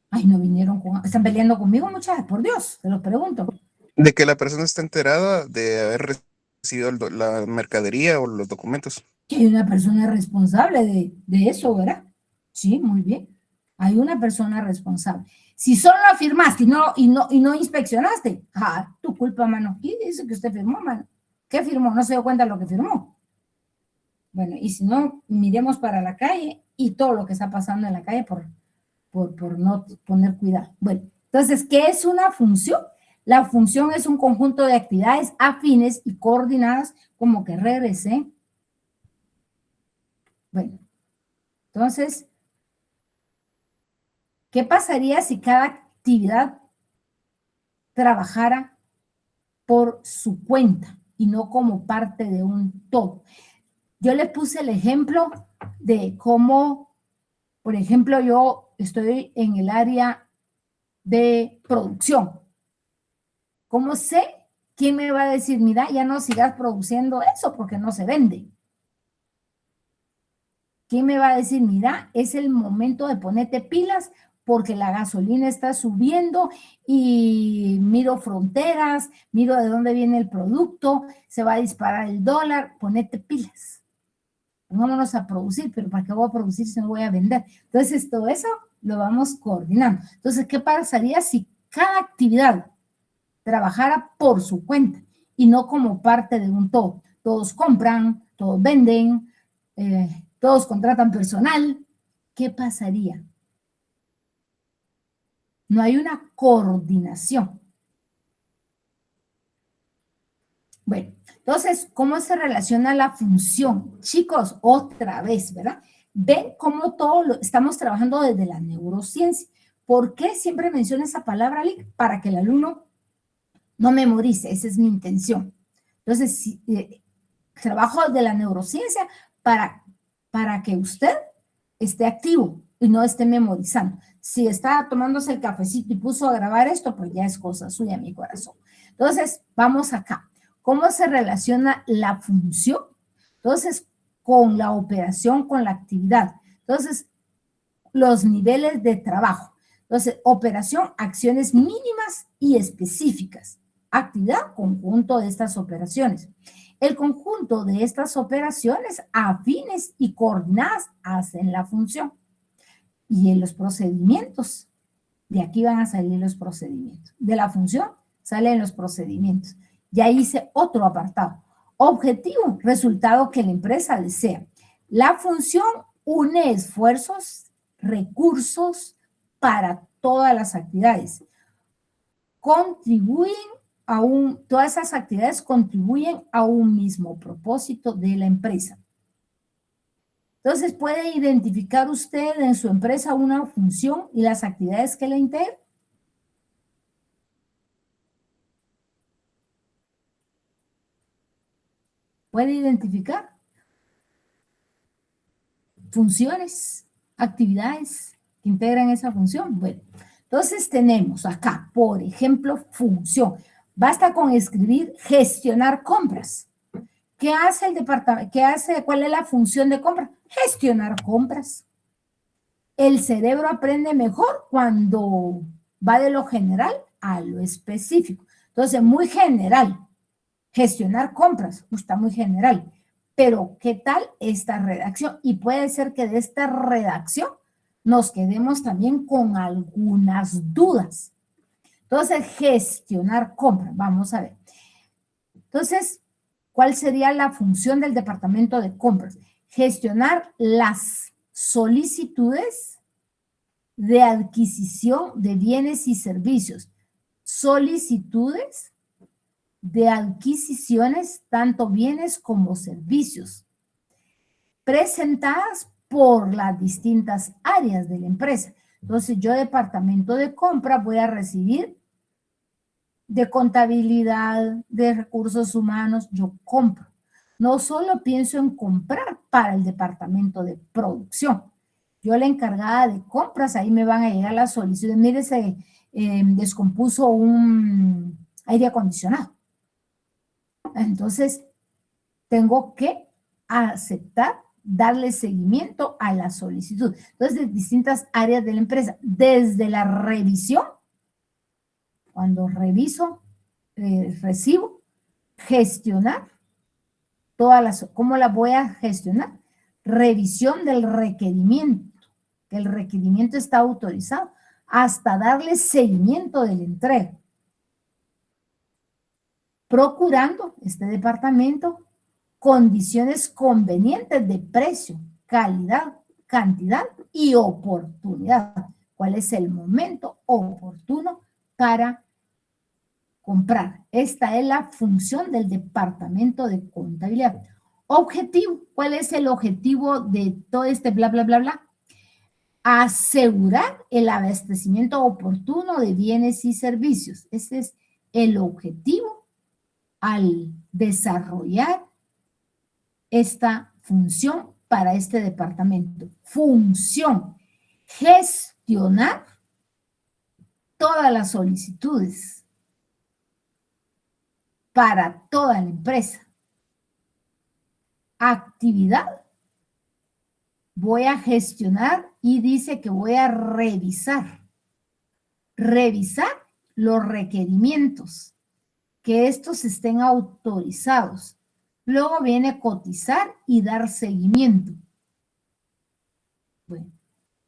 Ay, no vinieron con... Están peleando conmigo, muchachas, por Dios, se los pregunto. De que la persona está enterada de haber recibido la mercadería o los documentos. Que hay una persona responsable de eso, ¿verdad? Sí, muy bien. Hay una persona responsable. Si solo la firmaste y no inspeccionaste, tu culpa, mano. ¿Quién dice que usted firmó, mano? ¿Qué firmó? No se dio cuenta de lo que firmó. Bueno, y si no, miremos para la calle y todo lo que está pasando en la calle por no poner cuidado. Bueno, entonces, ¿qué es una función? La función es un conjunto de actividades afines y coordinadas, como que regresé. Bueno, entonces, ¿qué pasaría si cada actividad trabajara por su cuenta y no como parte de un todo? Yo le puse el ejemplo de cómo, por ejemplo, yo estoy en el área de producción. ¿Cómo sé quién me va a decir, mira, ya no sigas produciendo eso porque no se vende? ¿Quién me va a decir, mira, es el momento de ponerte pilas porque la gasolina está subiendo y miro fronteras, miro de dónde viene el producto, se va a disparar el dólar, ponete pilas. Vámonos a producir, pero ¿para qué voy a producir si no voy a vender? Entonces, todo eso lo vamos coordinando. Entonces, ¿qué pasaría si cada actividad trabajara por su cuenta y no como parte de un todo? Todos compran, todos venden, todos contratan personal. ¿Qué pasaría? No hay una coordinación. Bueno, entonces, ¿cómo se relaciona la función? Chicos, otra vez, ¿verdad? Ven cómo todo lo estamos trabajando desde la neurociencia. ¿Por qué siempre menciono esa palabra, Lick? Para que el alumno no memorice, esa es mi intención. Entonces, trabajo de la neurociencia para que usted esté activo y no esté memorizando. Si está tomándose el cafecito y puso a grabar esto, pues ya es cosa suya, mi corazón. Entonces, vamos acá. ¿Cómo se relaciona la función? Entonces, con la operación, con la actividad. Entonces, los niveles de trabajo. Entonces, operación, acciones mínimas y específicas. Actividad, conjunto de estas operaciones. El conjunto de estas operaciones afines y coordinadas hacen la función. Y en los procedimientos, de aquí van a salir los procedimientos. De la función salen los procedimientos. Ya hice otro apartado. Objetivo, resultado que la empresa desea. La función une esfuerzos, recursos para todas las actividades. Todas esas actividades contribuyen a un mismo propósito de la empresa. Entonces, ¿puede identificar usted en su empresa una función y las actividades que la integran? ¿Puede identificar funciones, actividades que integran esa función? Bueno, entonces tenemos acá, por ejemplo, función. Basta con escribir gestionar compras. ¿Qué hace el departamento? ¿Cuál es la función de compras? Gestionar compras. El cerebro aprende mejor cuando va de lo general a lo específico. Entonces, muy general. Gestionar compras, está muy general. Pero, ¿qué tal esta redacción? Y puede ser que de esta redacción nos quedemos también con algunas dudas. Entonces, gestionar compras, vamos a ver. Entonces, ¿cuál sería la función del departamento de compras? Gestionar las solicitudes de adquisición de bienes y servicios. Solicitudes de adquisiciones, tanto bienes como servicios, presentadas por las distintas áreas de la empresa. Entonces, yo, departamento de compra, voy a recibir de contabilidad, de recursos humanos, yo compro. No solo pienso en comprar para el departamento de producción. Yo, la encargada de compras, ahí me van a llegar las solicitudes. Mire, se descompuso un aire acondicionado. Entonces, tengo que aceptar, darle seguimiento a la solicitud. Entonces, de distintas áreas de la empresa, desde la revisión, cuando reviso, recibo, gestionar todas las, ¿cómo las voy a gestionar? Revisión del requerimiento, que el requerimiento está autorizado, hasta darle seguimiento de la entrega. Procurando este departamento condiciones convenientes de precio, calidad, cantidad y oportunidad. ¿Cuál es el momento oportuno para comprar? Esta es la función del departamento de contabilidad. Objetivo. ¿Cuál es el objetivo de todo este bla, bla, bla, bla? Asegurar el abastecimiento oportuno de bienes y servicios. Ese es el objetivo al desarrollar esta función para este departamento. Función: gestionar todas las solicitudes para toda la empresa. Actividad: voy a gestionar y dice que voy a revisar los requerimientos, que estos estén autorizados. Luego viene cotizar y dar seguimiento. Bueno,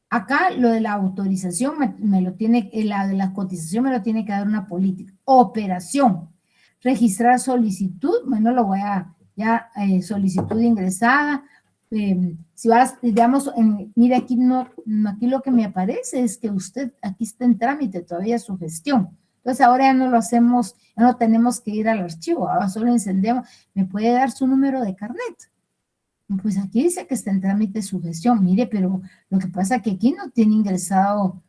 acá lo de la autorización la de la cotización me lo tiene que dar una política. Operación: registrar solicitud, bueno, lo voy a, solicitud ingresada. Si vas, digamos, mire aquí, aquí lo que me aparece es que usted, aquí está en trámite todavía su gestión. Entonces ahora ya no lo hacemos, ya no tenemos que ir al archivo, ahora solo encendemos, me puede dar su número de carnet. Pues aquí dice que está en trámite su gestión, mire, pero lo que pasa es que aquí no tiene ingresado,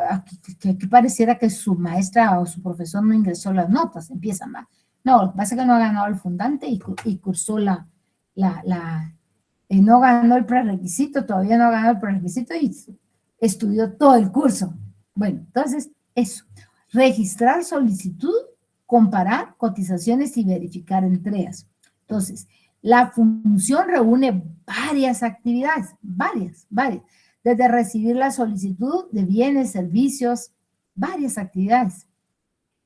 aquí pareciera que su maestra o su profesor no ingresó las notas, empieza mal. No, lo que pasa es que no ha ganado el fundante y cursó no ganó el prerequisito, todavía no ha ganado el prerequisito y estudió todo el curso. Bueno, entonces, eso. Registrar solicitud, comparar cotizaciones y verificar entregas. Entonces, la función reúne varias actividades, varias. Desde recibir la solicitud de bienes, servicios, varias actividades.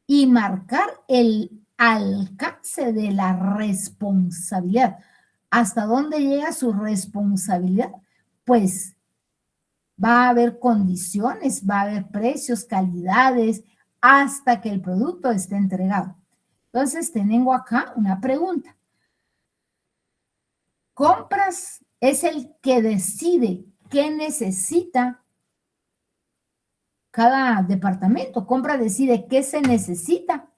Y marcar el alcance de la responsabilidad. ¿Hasta dónde llega su responsabilidad? Pues va a haber condiciones, va a haber precios, calidades, hasta que el producto esté entregado. Entonces, tengo acá una pregunta. Compras es el que decide qué necesita cada departamento. Compra decide qué se necesita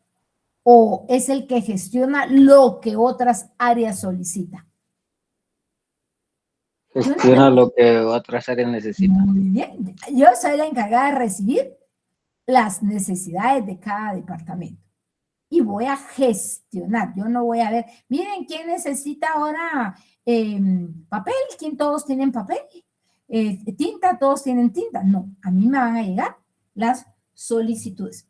o es el que gestiona lo que otras áreas solicitan. Gestiona lo que otras áreas necesitan. Muy bien. Yo soy la encargada de recibir las necesidades de cada departamento. Y voy a gestionar. Yo no voy a ver, miren, ¿quién necesita ahora papel? ¿Quién todos tienen papel? Tinta, todos tienen tinta. No, a mí me van a llegar las solicitudes.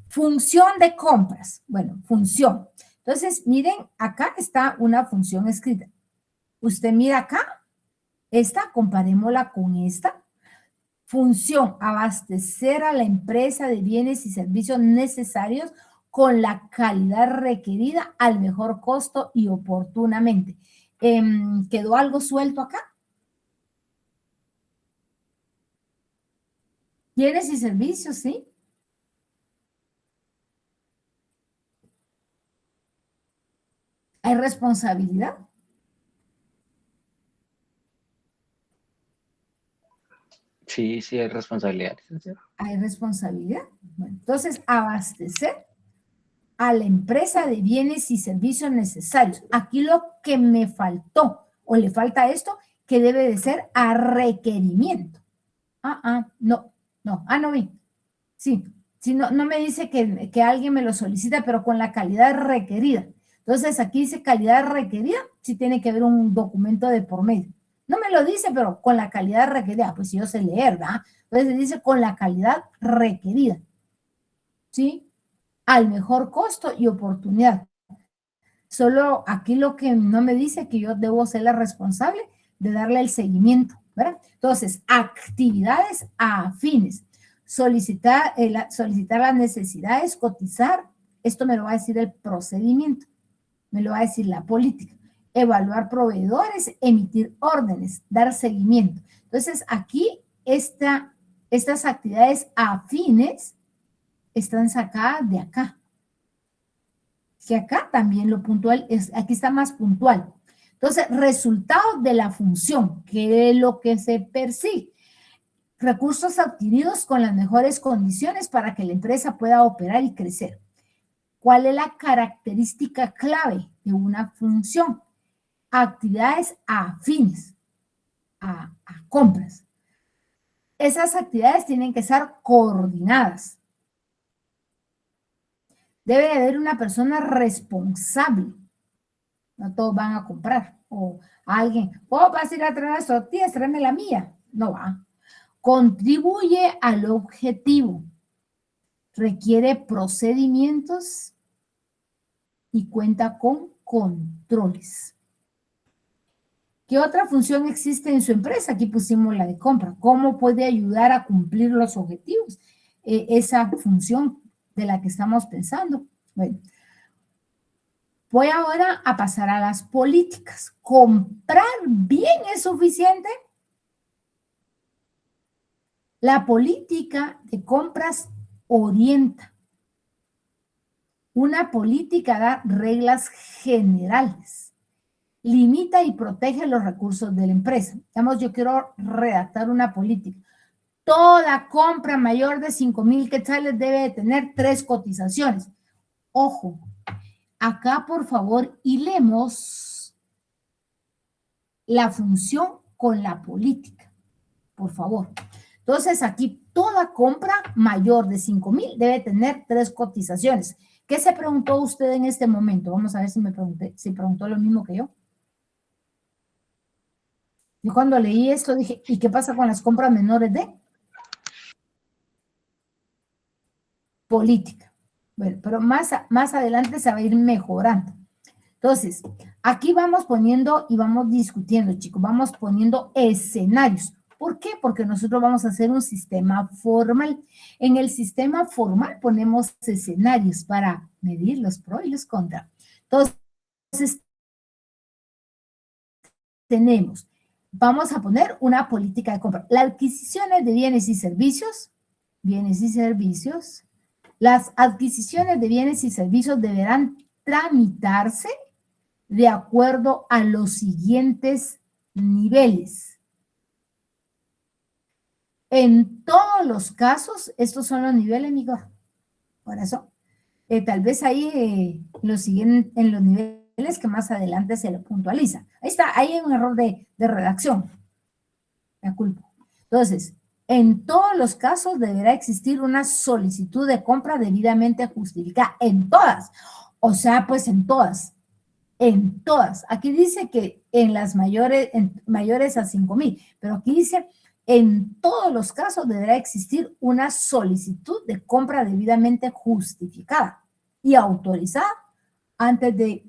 Función de compras. Bueno, función. Entonces, miren, acá está una función escrita. Usted mira acá, esta, comparémosla con esta. Función: abastecer a la empresa de bienes y servicios necesarios con la calidad requerida al mejor costo y oportunamente. ¿Quedó algo suelto acá? Bienes y servicios, ¿sí? ¿Hay responsabilidad? Sí, sí, hay responsabilidad. Hay responsabilidad. Bueno, entonces, abastecer a la empresa de bienes y servicios necesarios. Aquí lo que me faltó o le falta esto, que debe de ser a requerimiento. No vi. Sí, no me dice que alguien me lo solicita, pero con la calidad requerida. Entonces, aquí dice calidad requerida, sí tiene que haber un documento de por medio. No me lo dice, pero con la calidad requerida, pues si yo sé leer, ¿verdad? Entonces dice con la calidad requerida, ¿sí? Al mejor costo y oportunidad. Solo aquí lo que no me dice es que yo debo ser la responsable de darle el seguimiento, ¿verdad? Entonces, actividades afines. Solicitar las necesidades, cotizar. Esto me lo va a decir el procedimiento. Me lo va a decir la política. Evaluar proveedores, emitir órdenes, dar seguimiento. Entonces, aquí estas actividades afines están sacadas de acá. Que acá también lo puntual, aquí está más puntual. Entonces, resultados de la función, ¿qué es lo que se persigue? Recursos adquiridos con las mejores condiciones para que la empresa pueda operar y crecer. ¿Cuál es la característica clave de una función? Actividades afines a compras. Esas actividades tienen que ser coordinadas. Debe haber una persona responsable. No todos van a comprar. O alguien, vas a ir a traer las tortillas, tráeme la mía. No va. Contribuye al objetivo. Requiere procedimientos y cuenta con controles. ¿Qué otra función existe en su empresa? Aquí pusimos la de compra. ¿Cómo puede ayudar a cumplir los objetivos? Esa función de la que estamos pensando. Bueno, voy ahora a pasar a las políticas. ¿Comprar bien es suficiente? La política de compras orienta. Una política da reglas generales. Limita y protege los recursos de la empresa. Digamos, yo quiero redactar una política. Toda compra mayor de 5,000 quetzales debe de tener 3 cotizaciones. Ojo, acá por favor hilemos la función con la política, por favor. Entonces aquí toda compra mayor de 5,000 debe tener 3 cotizaciones. ¿Qué se preguntó usted en este momento? Vamos a ver si preguntó lo mismo que yo. Yo cuando leí esto dije, ¿y qué pasa con las compras menores de? Política. Bueno, pero más adelante se va a ir mejorando. Entonces, aquí vamos poniendo y vamos discutiendo, chicos, vamos poniendo escenarios. ¿Por qué? Porque nosotros vamos a hacer un sistema formal. En el sistema formal ponemos escenarios para medir los pros y los contras. Entonces, vamos a poner una política de compra. Las adquisiciones de bienes y servicios, las adquisiciones de bienes y servicios deberán tramitarse de acuerdo a los siguientes niveles. En todos los casos, estos son los niveles, amigo. Por eso, tal vez ahí en los niveles que más adelante se lo puntualiza. Ahí está, ahí hay un error de redacción. Me culpo. Entonces, en todos los casos deberá existir una solicitud de compra debidamente justificada. En todas. O sea, pues en todas. En todas. Aquí dice que en las mayores a 5,000, pero aquí dice, en todos los casos deberá existir una solicitud de compra debidamente justificada y autorizada antes de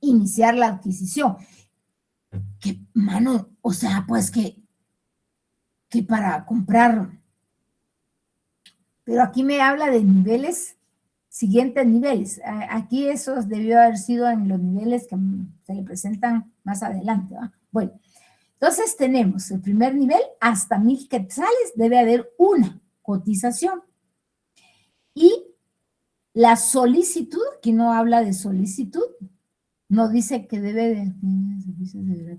iniciar la adquisición. Que, mano, o sea, pues que para comprar, pero aquí me habla de niveles, siguientes niveles. Aquí esos debió haber sido en los niveles que se le presentan más adelante, ¿va? Bueno, entonces tenemos el primer nivel, hasta 1,000 quetzales debe haber una cotización. Y la solicitud, aquí no habla de solicitud, no dice que deberá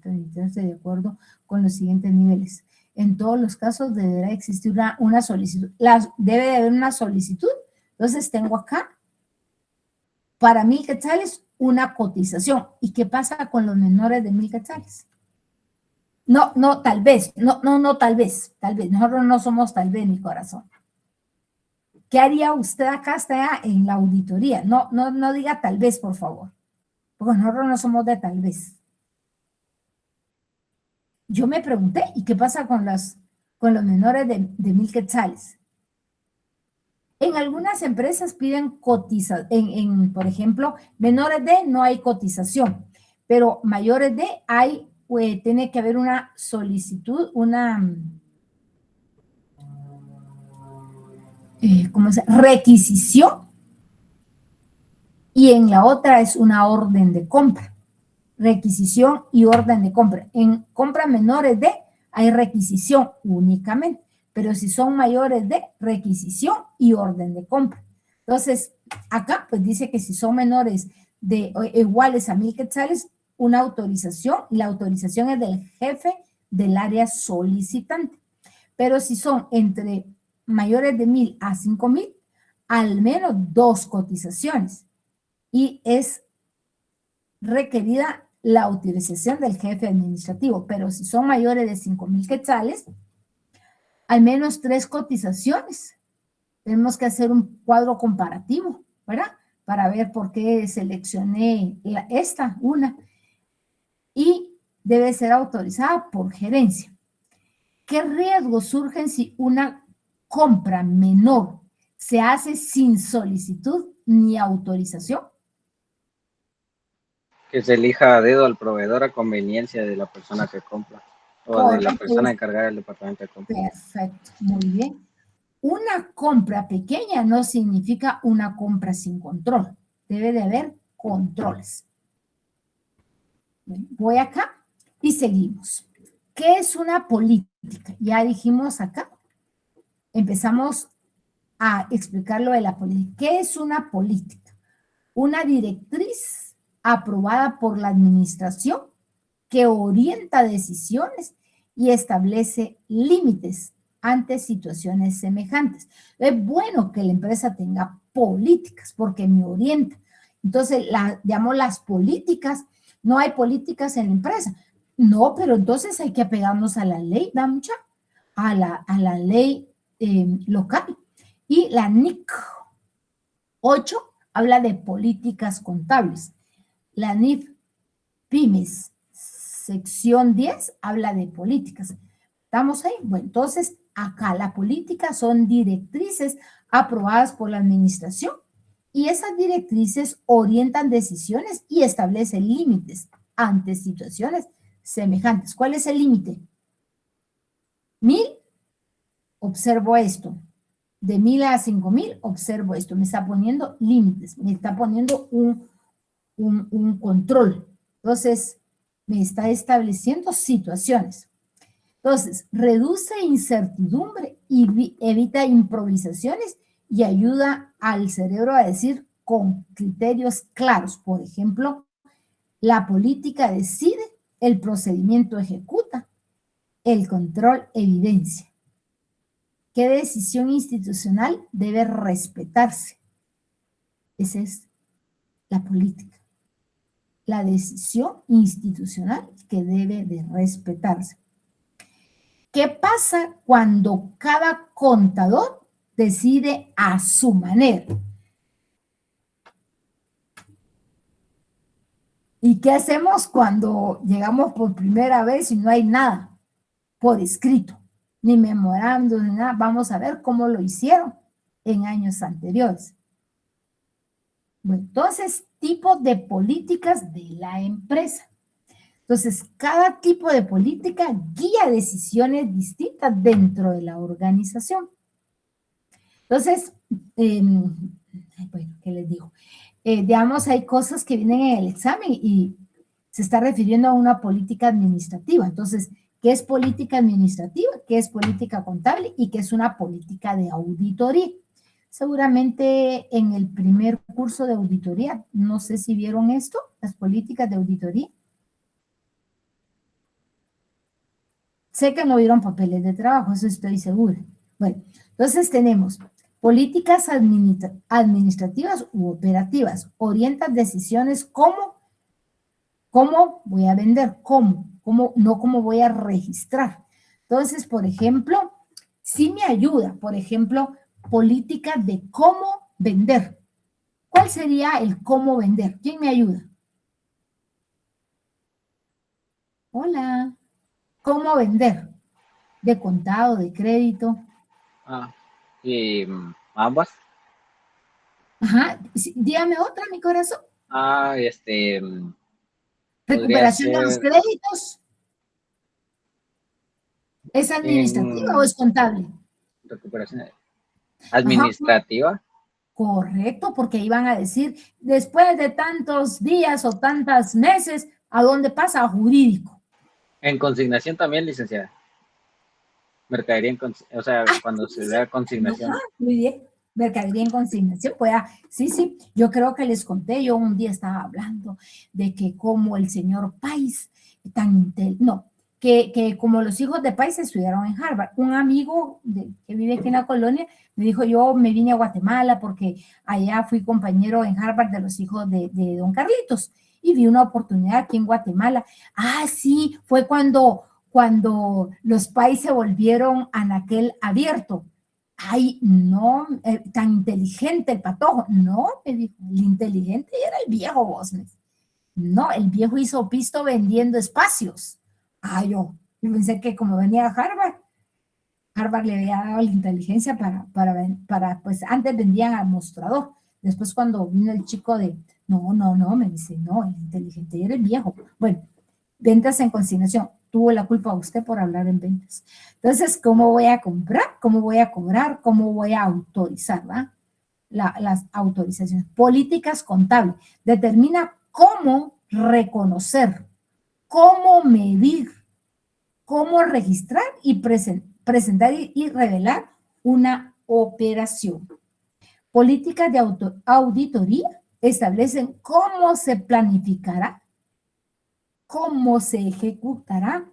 tramitarse de acuerdo con los siguientes niveles. En todos los casos deberá existir una solicitud. Debe de haber una solicitud. Entonces tengo acá, para 1,000 quetzales, una cotización. ¿Y qué pasa con los menores de 1,000 quetzales? No, tal vez. No, tal vez. Nosotros no somos tal vez, mi corazón. ¿Qué haría usted acá? Está en la auditoría. No diga tal vez, por favor. Porque nosotros no somos de tal vez. Yo me pregunté, ¿y qué pasa con los menores de 1,000 quetzales? En algunas empresas piden cotización, por ejemplo, menores de no hay cotización, pero mayores de hay, tiene que haber una solicitud, ¿cómo se llama? Requisición, y en la otra es una orden de compra. Requisición y orden de compra. En compras menores de hay requisición únicamente, pero si son mayores de requisición y orden de compra. Entonces, acá pues dice que si son menores de iguales a 1,000 quetzales, una autorización, y la autorización es del jefe del área solicitante. Pero si son entre mayores de 1,000 a 5,000, al menos 2 cotizaciones. Y es requerida la autorización del jefe administrativo, pero si son mayores de 5,000 quetzales, al menos 3 cotizaciones. Tenemos que hacer un cuadro comparativo, ¿verdad? Para ver por qué seleccioné una. Y debe ser autorizada por gerencia. ¿Qué riesgos surgen si una compra menor se hace sin solicitud ni autorización? Que se elija a dedo al proveedor a conveniencia de la persona que compra o de la persona encargada del departamento de compra. Perfecto, muy bien. Una compra pequeña no significa una compra sin control. Debe de haber controles. Voy acá y seguimos. ¿Qué es una política? Ya dijimos acá. Empezamos a explicar lo de la política. ¿Qué es una política? Una directriz aprobada por la administración que orienta decisiones y establece límites ante situaciones semejantes. Es bueno que la empresa tenga políticas porque me orienta. Entonces, digamos, las políticas, no hay políticas en la empresa. No, pero entonces hay que apegarnos a la ley, ¿da mucha? A la ley local. Y la NIC 8 habla de políticas contables. La NIF Pymes sección 10 habla de políticas. ¿Estamos ahí? Bueno, entonces acá la política son directrices aprobadas por la administración y esas directrices orientan decisiones y establecen límites ante situaciones semejantes. ¿Cuál es el límite? 1,000, observo esto. De 1,000 a 5,000, observo esto. Me está poniendo límites, me está poniendo un control. Entonces, me está estableciendo situaciones. Entonces, reduce incertidumbre y evita improvisaciones y ayuda al cerebro a decir con criterios claros. Por ejemplo, la política decide, el procedimiento ejecuta, el control evidencia. ¿Qué decisión institucional debe respetarse? Esa es la política. La decisión institucional que debe de respetarse. ¿Qué pasa cuando cada contador decide a su manera? ¿Y qué hacemos cuando llegamos por primera vez y no hay nada por escrito, ni memorando, ni nada? Vamos a ver cómo lo hicieron en años anteriores. Bueno, entonces, tipos de políticas de la empresa. Entonces, cada tipo de política guía decisiones distintas dentro de la organización. Entonces, bueno, ¿qué les digo? Digamos, hay cosas que vienen en el examen y se está refiriendo a una política administrativa. Entonces, ¿qué es política administrativa? ¿Qué es política contable? ¿Y qué es una política de auditoría? Seguramente en el primer curso de auditoría, no sé si vieron esto, las políticas de auditoría. Sé que no vieron papeles de trabajo, eso estoy segura. Bueno, entonces tenemos políticas administrativas u operativas. Orientan decisiones cómo voy a vender, no cómo voy a registrar. Entonces, por ejemplo, sí me ayuda, por ejemplo, política de cómo vender. ¿Cuál sería el cómo vender? ¿Quién me ayuda? Hola. ¿Cómo vender? ¿De contado, de crédito? Y ambas. Ajá, sí, dígame otra, mi corazón. Ah, podría Recuperación de los ser créditos. ¿Es administrativa o en es contable? recuperación Ajá, administrativa, correcto, porque iban a decir, después de tantos días o tantos meses, ¿a dónde pasa? A jurídico. en consignación también, licenciada. Mercadería o sea, Ah, cuando sí, se sí. da Ajá, consignación. muy bien. Mercadería en consignación. Pues, sí, sí. Yo creo que les conté, yo un día estaba hablando de que como el señor Pais, no, que como los hijos de Pais estudiaron en Harvard. Un amigo que vive aquí en la colonia me dijo, yo me vine a Guatemala porque allá fui compañero en Harvard de los hijos de don Carlitos y vi una oportunidad aquí en Guatemala. Ah, sí, fue cuando los Pais se volvieron anaquel abierto. Ay, no, tan inteligente el patojo. No, me dijo, el inteligente era el viejo Bosnes. No, el viejo hizo pisto vendiendo espacios. Ay, yo pensé que como venía a Harvard, Harvard le había dado la inteligencia pues antes vendían al mostrador. Después cuando vino el chico no, me dice, no, el inteligente era el viejo. Bueno, ventas en consignación. Tuvo la culpa usted por hablar en ventas. Entonces, ¿cómo voy a comprar? ¿Cómo voy a cobrar? ¿Cómo voy a autorizar? ¿Va? Las autorizaciones. Políticas contables. Determina cómo reconocer, cómo medir, cómo registrar y presentar y revelar una operación. Políticas de auditoría establecen cómo se planificará, cómo se ejecutará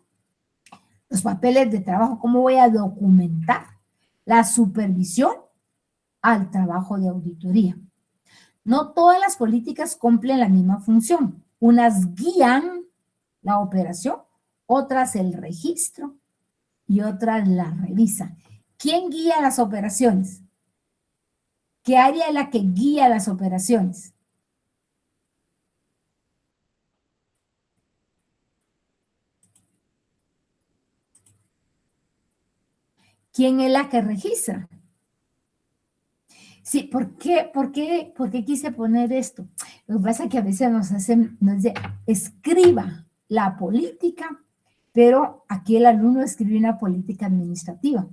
los papeles de trabajo, cómo voy a documentar la supervisión al trabajo de auditoría. No todas las políticas cumplen la misma función. Unas guían la operación, otras el registro y otras la revisan. ¿Quién guía las operaciones? ¿Qué área es la que guía las operaciones? ¿Quién es la que registra? Sí, ¿por qué quise poner esto? Lo que pasa es que a veces nos dice, escriba la política, pero aquí el alumno escribe una política administrativa.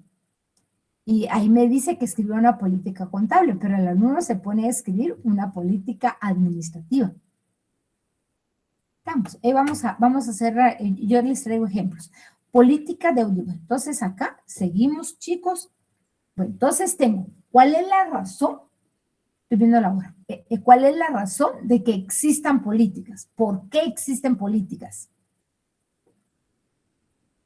Y ahí me dice que escribió una política contable, pero el alumno se pone a escribir una política administrativa. Vamos a hacer, yo les traigo ejemplos. Política de auditoría. Entonces acá seguimos, chicos. Bueno, entonces tengo, ¿cuál es la razón? Estoy viendo la hora. ¿Cuál es la razón de que existan políticas? ¿Por qué existen políticas?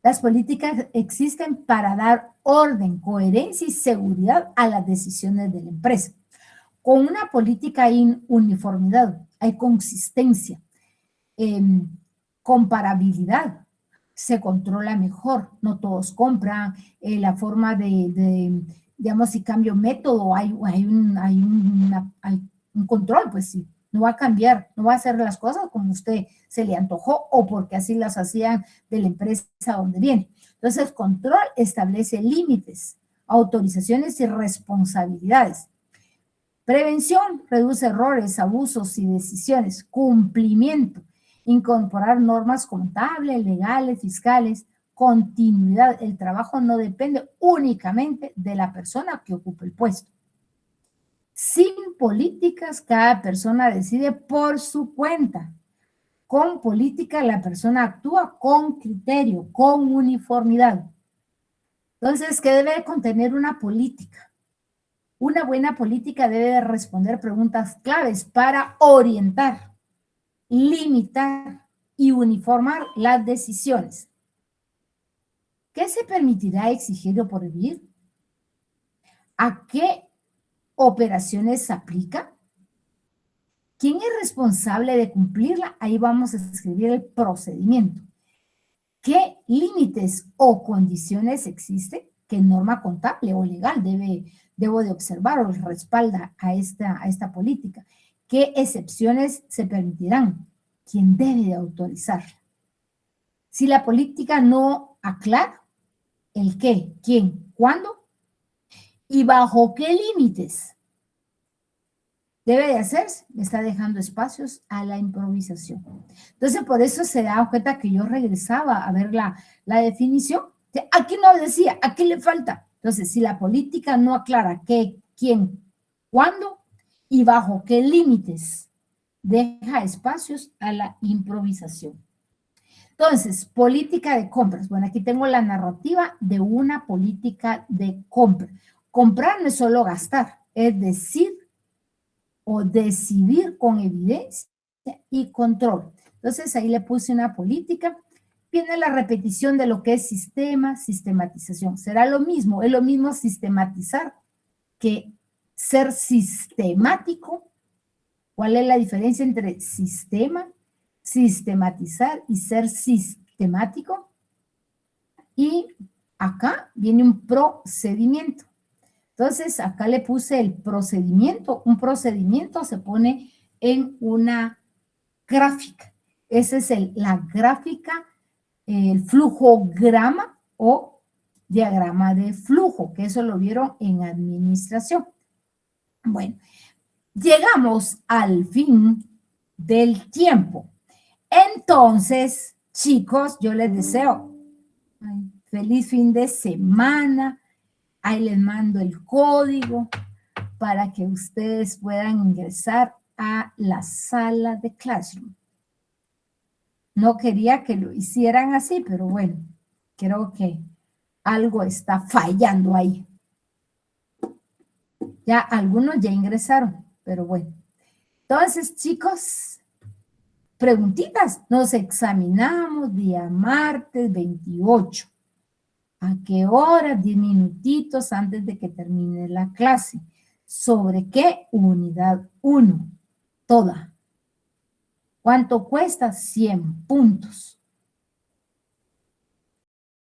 Las políticas existen para dar orden, coherencia y seguridad a las decisiones de la empresa. Con una política hay uniformidad, hay consistencia, comparabilidad, se controla mejor, no todos compran, la forma digamos, si cambio método, hay un control, pues sí, no va a cambiar, no va a hacer las cosas como usted se le antojó o porque así las hacían de la empresa donde viene. Entonces, control establece límites, autorizaciones y responsabilidades. Prevención reduce errores, abusos y decisiones. Cumplimiento, incorporar normas contables, legales, fiscales. Continuidad, el trabajo no depende únicamente de la persona que ocupe el puesto. Sin políticas, cada persona decide por su cuenta. Con política, la persona actúa con criterio, con uniformidad. Entonces, ¿qué debe contener una política? Una buena política debe responder preguntas claves para orientar, limitar y uniformar las decisiones. ¿Qué se permitirá exigir o prohibir? ¿A qué operaciones se aplica? ¿Quién es responsable de cumplirla? Ahí vamos a escribir el procedimiento. ¿Qué límites o condiciones existen? ¿Qué norma contable o legal debo de observar o respalda a esta política? ¿Qué excepciones se permitirán? ¿Quién debe de autorizarla? Si la política no aclara el qué, quién, cuándo y bajo qué límites. debe de hacerse, está dejando espacios a la improvisación. Entonces, por eso se da cuenta que yo regresaba a ver la definición. Aquí no decía, aquí le falta. Entonces, si la política no aclara qué, quién, cuándo y bajo qué límites deja espacios a la improvisación. Entonces, política de compras. Bueno, aquí tengo la narrativa de una política de compra. Comprar no es solo gastar, es decir o decidir con evidencia y control. Entonces, ahí le puse una política. Viene la repetición de lo que es sistema, sistematización. Será lo mismo, es lo mismo sistematizar que ser sistemático. ¿Cuál es la diferencia entre sistema, sistematizar y ser sistemático? Y acá viene un procedimiento. Entonces, acá le puse el procedimiento. Un procedimiento se pone en una gráfica. Esa es la gráfica, el flujograma o diagrama de flujo, que eso lo vieron en administración. Bueno, llegamos al fin del tiempo. Entonces, chicos, yo les deseo feliz fin de semana. Ahí les mando el código para que ustedes puedan ingresar a la sala de Classroom. No quería que lo hicieran así, pero bueno, creo que algo está fallando ahí. Ya algunos ya ingresaron, pero bueno. Entonces, chicos, preguntitas. Nos examinamos día martes 28. ¿A qué hora? 10 minutitos antes de que termine la clase. ¿Sobre qué? Unidad 1. Toda. ¿Cuánto cuesta? 100 puntos.